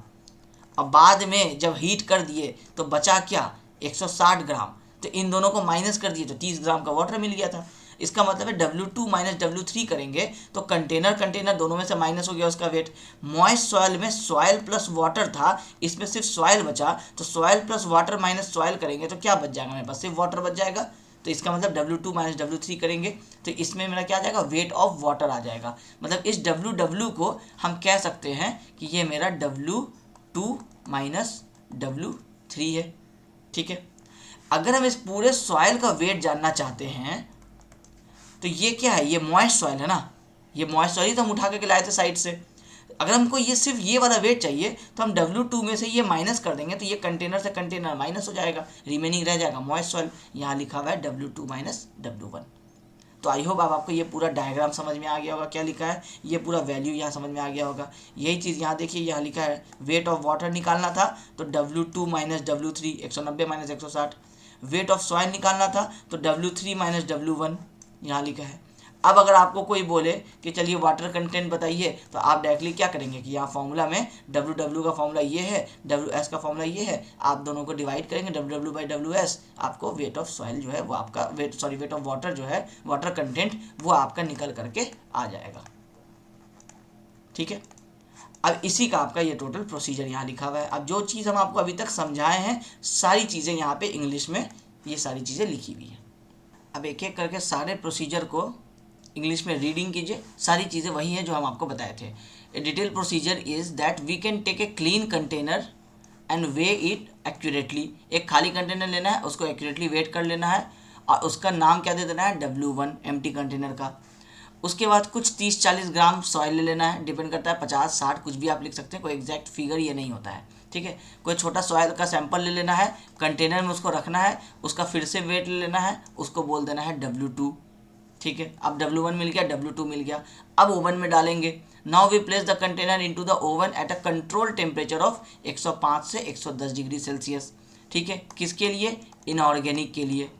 अब बाद में जब हीट कर दिए तो बचा क्या, 160 ग्राम, तो इन दोनों को माइनस कर दिए तो 30 ग्राम का वाटर मिल गया था। इसका मतलब है W2 माइनस W3 करेंगे तो कंटेनर दोनों में से माइनस हो गया उसका वेट। मॉइस्ट सॉइल में सॉइल प्लस वाटर था, इसमें सिर्फ सॉइल बचा, तो soil plus water minus soil करेंगे तो क्या बच जाएगा, मेरे पास सिर्फ वाटर बच जाएगा। तो इसका मतलब W2 माइनस W3 करेंगे तो इसमें मेरा क्या आ जाएगा, वेट ऑफ वाटर आ जाएगा। मतलब इस W को हम कह सकते हैं कि ये मेरा W2 माइनस W3 है, ठीक है। अगर हम इस पूरे सॉइल का वेट जानना चाहते हैं तो ये क्या है, ये मॉइस्ट सॉइल है ना, ये मॉइस्ट सॉइल ही तो हम उठा के लाए थे साइड से। अगर हमको ये सिर्फ ये वाला वेट चाहिए तो हम W2 में से ये माइनस कर देंगे तो ये कंटेनर से कंटेनर माइनस हो जाएगा, रिमेनिंग रह जाएगा मॉइस्ट सॉइल। यहाँ लिखा हुआ है W2 माइनस W1। तो आई होप अब आपको ये पूरा डायग्राम समझ में आ गया होगा, क्या लिखा है, ये पूरा वैल्यू यहाँ समझ में आ गया होगा। यही चीज़ यहाँ देखिए, यहाँ लिखा है वेट ऑफ वाटर निकालना था तो W2 minus W3, 190 minus 160। Wait of soil निकालना था तो W3 माइनस W1 यहाँ लिखा है। अब अगर आपको कोई बोले कि चलिए वाटर कंटेंट बताइए, तो आप डायरेक्टली क्या करेंगे कि यहाँ फॉर्मूला में W का फॉर्मूला ये है, WS का फॉर्मूला ये है, आप दोनों को डिवाइड करेंगे W बाई WS, आपको वेट ऑफ सॉइल जो है वो आपका वेट ऑफ वाटर जो है, वाटर कंटेंट वो आपका निकल करके आ जाएगा, ठीक है। अब इसी का आपका ये टोटल प्रोसीजर यहाँ लिखा हुआ है। अब जो चीज़ हम आपको अभी तक समझाए हैं सारी चीज़ें यहाँ पे इंग्लिश में ये सारी चीज़ें लिखी हुई हैं। अब एक एक करके सारे प्रोसीजर को इंग्लिश में रीडिंग कीजिए, सारी चीज़ें वही हैं जो हम आपको बताए थे। A detail procedure is that we can take a clean container and weigh it accurately. एक खाली कंटेनर लेना है, उसको एक्यूरेटली वेट कर लेना है और उसका नाम क्या दे देना है, W1 एम्प्टी कंटेनर का। उसके बाद कुछ 30-40 ग्राम सॉइल ले लेना है, डिपेंड करता है 50-60 कुछ भी आप लिख सकते हैं, कोई एग्जैक्ट फिगर ये नहीं होता है, ठीक है। कोई छोटा सॉइल का सैंपल ले लेना है, कंटेनर में उसको रखना है, उसका फिर से वेट ले लेना है, उसको बोल देना है W2, ठीक है। अब W1 मिल गया, W2 मिल गया। अब ओवन में डालेंगे। Now we place the container into the oven at a control temperature of 105 से 110 डिग्री सेल्सियस, ठीक है। किसके लिए, इनऑर्गेनिक के लिए।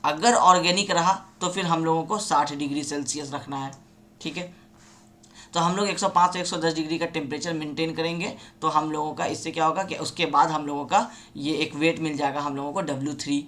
अगर ऑर्गेनिक रहा तो फिर हम लोगों को 60 डिग्री सेल्सियस रखना है, ठीक है। तो हम लोग 105 से 110 डिग्री का टेम्परेचर मेंटेन करेंगे तो हम लोगों का इससे क्या होगा कि उसके बाद हम लोगों का ये एक वेट मिल जाएगा हम लोगों को W3।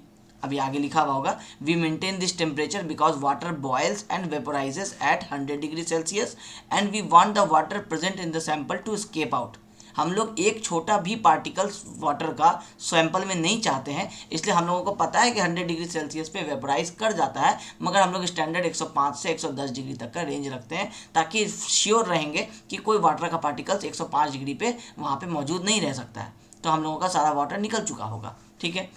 अभी आगे लिखा हुआ होगा, we maintain this temperature because water boils and vaporises at 100 degree Celsius and we want the water present in the sample to escape out. हम लोग एक छोटा भी पार्टिकल्स वाटर का सैंपल में नहीं चाहते हैं, इसलिए हम लोगों को पता है कि 100 डिग्री सेल्सियस पे वेपोराइज कर जाता है, मगर हम लोग स्टैंडर्ड 105 से 110 डिग्री तक का रेंज रखते हैं ताकि श्योर रहेंगे कि कोई वाटर का पार्टिकल्स 105 डिग्री पे वहाँ पे मौजूद नहीं रह सकता है, तो हम लोगों का सारा वाटर निकल चुका होगा, ठीक है।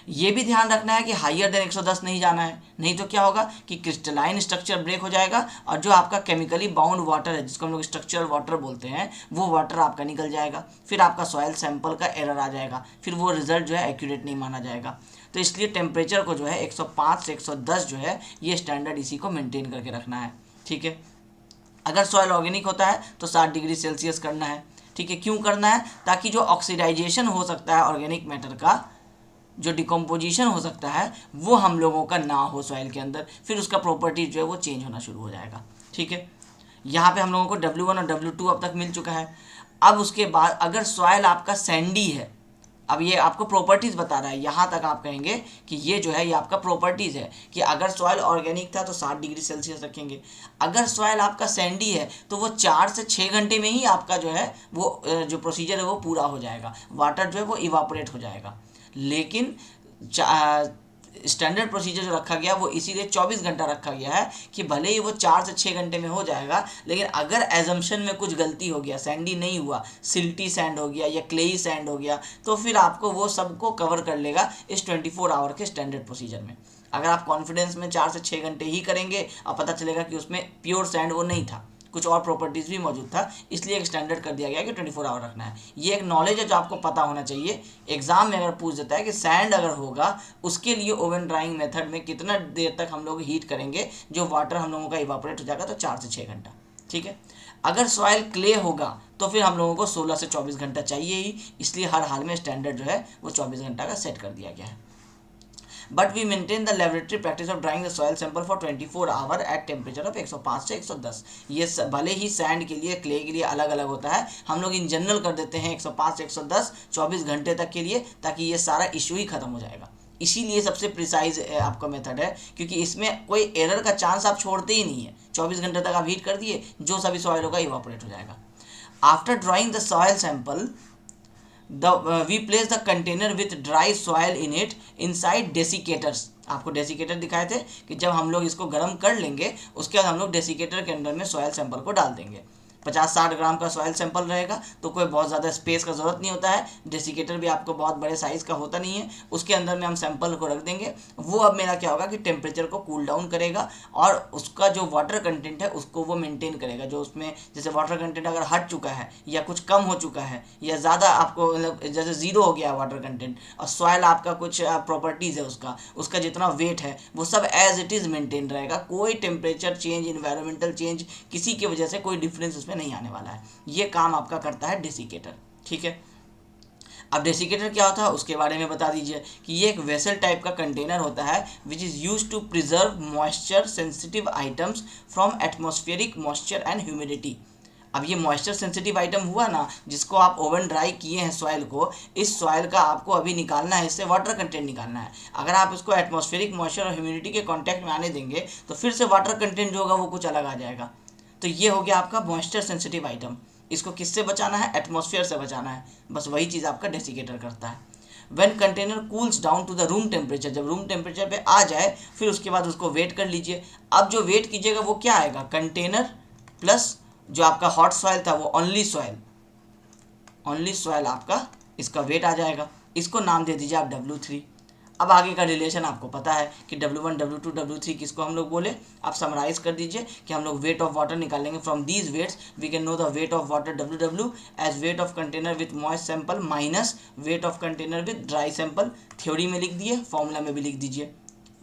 ये भी ध्यान रखना है कि हाइयर देन 110 नहीं जाना है, नहीं तो क्या होगा कि क्रिस्टलाइन स्ट्रक्चर ब्रेक हो जाएगा और जो आपका केमिकली बाउंड वाटर है जिसको हम लोग स्ट्रक्चरल वाटर बोलते हैं वो वाटर आपका निकल जाएगा, फिर आपका सॉयल सैंपल का एरर आ जाएगा, फिर वो रिजल्ट जो है एक्यूरेट नहीं माना जाएगा। तो इसलिए टेम्परेचर को जो है 105 से 110 जो है ये स्टैंडर्ड इसी को मेंटेन करके रखना है। ठीक है, अगर सॉयल ऑर्गेनिक होता है तो 60 डिग्री सेल्सियस करना है। ठीक है, क्यों करना है? ताकि जो ऑक्सीडाइजेशन हो सकता है ऑर्गेनिक मैटर का, जो डिकम्पोजिशन हो सकता है वो हम लोगों का ना हो सॉइल के अंदर, फिर उसका प्रॉपर्टी जो है वो चेंज होना शुरू हो जाएगा। ठीक है, यहाँ पे हम लोगों को W1 और W2 अब तक मिल चुका है। अब उसके बाद अगर सॉइल आपका सैंडी है, अब ये आपको प्रॉपर्टीज़ बता रहा है, यहाँ तक आप कहेंगे कि ये जो है ये आपका प्रॉपर्टीज़ है कि अगर सॉइल ऑर्गेनिक था तो 60 डिग्री सेल्सियस रखेंगे, अगर सॉइल आपका सैंडी है तो वो 4 से 6 घंटे में ही आपका जो है वो जो प्रोसीजर है वो पूरा हो जाएगा, वाटर जो है वो इवापोरेट हो जाएगा। लेकिन स्टैंडर्ड प्रोसीजर जो रखा गया वो इसीलिए 24 घंटा रखा गया है कि भले ही वो 4 से 6 घंटे में हो जाएगा, लेकिन अगर एजम्पशन में कुछ गलती हो गया, सैंडी नहीं हुआ, सिल्टी सैंड हो गया या क्लेई सैंड हो गया, तो फिर आपको वो सबको कवर कर लेगा इस 24 आवर के स्टैंडर्ड प्रोसीजर में। अगर आप कॉन्फिडेंस में 4 से 6 घंटे ही करेंगे और पता चलेगा कि उसमें प्योर सैंड वो नहीं था, कुछ और प्रॉपर्टीज़ भी मौजूद था, इसलिए एक स्टैंडर्ड कर दिया गया कि 24 आवर रखना है। ये एक नॉलेज है जो आपको पता होना चाहिए। एग्जाम में अगर पूछ देता है कि सैंड अगर होगा उसके लिए ओवन ड्राइंग मेथड में कितना देर तक हम लोग हीट करेंगे जो वाटर हम लोगों का इवापोरेट हो जाएगा, तो 4 से 6 घंटा। ठीक है, अगर सॉइल क्ले होगा तो फिर हम लोगों को 16 से 24 घंटा चाहिए ही, इसलिए हर हाल में स्टैंडर्ड जो है वो 24 घंटा का सेट कर दिया गया है। But we maintain the laboratory practice of drying the soil sample for 24 hour at temperature of 105 से 110। ये भले ही सैंड के लिए, क्ले के लिए अलग अलग होता है, हम लोग इन जनरल कर देते हैं 105 से 110 24 घंटे तक के लिए, ताकि ये सारा इशू ही खत्म हो जाएगा। इसीलिए सबसे प्रिसाइज आपका मेथड है, क्योंकि इसमें कोई एरर का चांस आप छोड़ते ही नहीं है। 24 घंटे तक आप हीट कर दिए, जो सभी सॉइल होगा इवापोरेट हो जाएगा। After drawing the soil sample we place the container with dry soil in it inside desicators। आपको डेसिकेटर दिखाए थे कि जब हम लोग इसको गर्म कर लेंगे उसके बाद हम लोग डेसिकेटर के अंदर में सॉयल सैंपल को डाल देंगे। 50-60 ग्राम का सॉयल सैंपल रहेगा तो कोई बहुत ज़्यादा स्पेस का ज़रूरत नहीं होता है, डेसिकेटर भी आपको बहुत बड़े साइज़ का होता नहीं है, उसके अंदर में हम सैंपल को रख देंगे। वो अब मेरा क्या होगा कि टेम्परेचर को कूल डाउन करेगा और उसका जो वाटर कंटेंट है उसको वो मेंटेन करेगा। जो उसमें जैसे वाटर कंटेंट अगर हट चुका है या कुछ कम हो चुका है या ज़्यादा आपको मतलब जैसे ज़ीरो हो गया वाटर कंटेंट और सॉयल आपका कुछ प्रॉपर्टीज़ है उसका जितना वेट है वो सब एज इट इज़ मेंटेन रहेगा। कोई टेम्परेचर चेंज, इन्वायरमेंटल चेंज किसी की वजह से कोई डिफरेंस नहीं आने वाला है। ये काम आपका करता है डेसिकेटर। ठीक है, अब डेसिकेटर क्या होता है उसके बारे में बता दीजिए कि ये एक वेसल टाइप का कंटेनर होता है which is use to preserve moisture sensitive items from atmospheric moisture and humidity. अब ये मॉइस्चर सेंसिटिव आइटम हुआ ना जिसको आप ओवन ड्राई किए हैं सॉइल को, इस सॉइल का आपको अभी निकालना है, इससे वाटर कंटेंट निकालना है। अगर आप इसको एटमॉस्फेरिक मॉइस्चर और ह्यूमिडिटी के कांटेक्ट में आने देंगे तो फिर से वाटर कंटेंट जो होगा वो कुछ अलग आ जाएगा। तो ये हो गया आपका मॉइस्चर सेंसिटिव आइटम। इसको किससे बचाना है? एटमॉस्फेयर से बचाना है। बस वही चीज़ आपका डेसिकेटर करता है। When container cools down to the room temperature, जब रूम टेम्परेचर पे आ जाए फिर उसके बाद उसको वेट कर लीजिए। अब जो वेट कीजिएगा वो क्या आएगा? कंटेनर प्लस जो आपका हॉट सॉइल था वो ओनली सॉइल आपका इसका वेट आ जाएगा। इसको नाम दे दीजिए आप W3। अब आगे का रिलेशन आपको पता है कि W1, W2, W3 किसको हम लोग बोले। आप समराइज कर दीजिए कि हम लोग वेट ऑफ वाटर निकालेंगे। From these weights we can know the weight of water WW as weight of container with moist sample minus weight of container with dry sample. Theory में लिख दिए, फॉर्मूला में भी लिख दीजिए।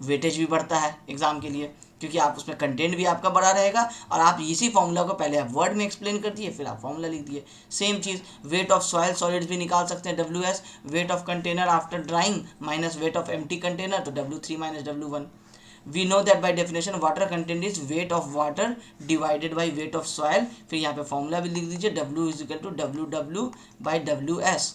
वेटेज भी बढ़ता है एग्जाम के लिए क्योंकि आप उसमें कंटेंट भी आपका बड़ा रहेगा और आप इसी फॉर्मूला को पहले आप वर्ड में एक्सप्लेन कर दिए फिर आप फॉर्मूला लिख दिए। सेम चीज़ वेट ऑफ सॉइल सॉलिड्स भी निकाल सकते हैं WS, weight of container after drying minus weight of empty container, तो W3 minus W1। We know that by definition water content is weight of water divided by weight of soil. फिर यहाँ पे formula भी लिख दीजिए W is equal to WW by WS।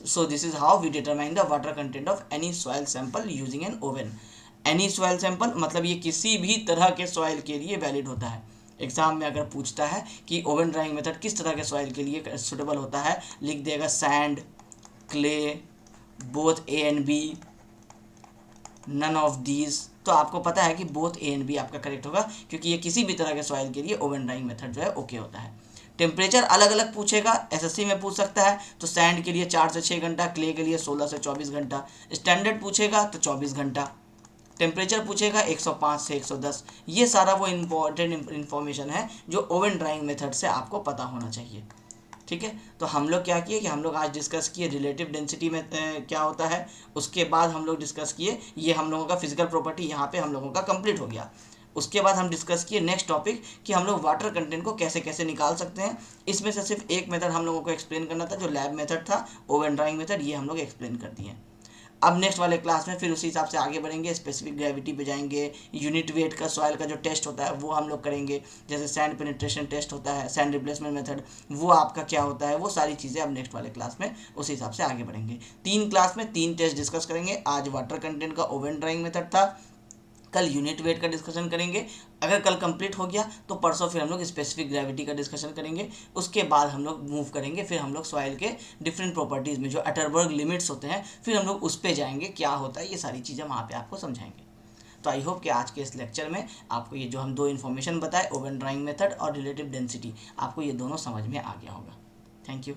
So this is how we determine the water content of any soil sample using an oven। Any soil sample मतलब ये किसी भी तरह के सॉइल के लिए वैलिड होता है। एग्जाम में अगर पूछता है कि ओवन ड्राइंग मेथड किस तरह के सॉइल के लिए सुटेबल होता है, लिख देगा sand, clay, both A and B, none of these. तो आपको पता है कि बोथ A and B आपका करेक्ट होगा क्योंकि ये किसी भी तरह के सॉइल के लिए ओवन ड्राइंग मेथड जो है ओके होता है। टेम्परेचर अलग अलग पूछेगा, एसएससी में पूछ सकता है तो सैंड के लिए 4 से 6 घंटा, क्ले के लिए 16 से 24 घंटा, स्टैंडर्ड पूछेगा तो 24 घंटा, टेम्परेचर पूछेगा 105 से 110। ये सारा वो इम्पोर्टेंट इन्फॉर्मेशन है जो ओवन ड्राइंग मेथड से आपको पता होना चाहिए। ठीक है, तो हम लोग क्या किए कि हम लोग आज डिस्कस किए रिलेटिव डेंसिटी में क्या होता है, उसके बाद हम लोग डिस्कस किए ये हम लोगों का फिजिकल प्रॉपर्टी यहाँ पे हम लोगों का कंप्लीट हो गया। उसके बाद हम डिस्कस किए नेक्स्ट टॉपिक कि हम लोग वाटर कंटेंट को कैसे कैसे निकाल सकते हैं। इसमें से सिर्फ एक मेथड हम लोगों को एक्सप्लेन करना था जो लैब मेथड था, ओवन ड्राइंग मेथड, ये हम लोग एक्सप्लेन कर दिए। अब नेक्स्ट वाले क्लास में फिर उसी हिसाब से आगे बढ़ेंगे, स्पेसिफिक ग्रेविटी पे जाएंगे, यूनिट वेट का सॉइल का जो टेस्ट होता है वो हम लोग करेंगे, जैसे सैंड पेनिट्रेशन टेस्ट होता है, सैंड रिप्लेसमेंट मेथड, वो आपका क्या होता है, वो सारी चीज़ें अब नेक्स्ट वाले क्लास में उसी हिसाब से आगे बढ़ेंगे। 3 क्लास में 3 टेस्ट डिस्कस करेंगे। आज वाटर कंटेंट का ओवन ड्राइंग मेथड था, कल यूनिट वेट का डिस्कशन करेंगे। अगर कल कंप्लीट हो गया तो परसों फिर हम लोग स्पेसिफिक ग्रेविटी का डिस्कशन करेंगे। उसके बाद हम लोग मूव करेंगे, फिर हम लोग सॉइल के डिफरेंट प्रॉपर्टीज़ में जो अटरबर्ग लिमिट्स होते हैं फिर हम लोग उस पर जाएंगे, क्या होता है ये सारी चीज़ें वहाँ पे आपको समझाएंगे। तो आई होप कि आज के इस लेक्चर में आपको ये जो हम 2 इन्फॉर्मेशन बताए, ओवन ड्राइंग मेथड और रिलेटिव डेंसिटी, आपको ये दोनों समझ में आ गया होगा। Thank you.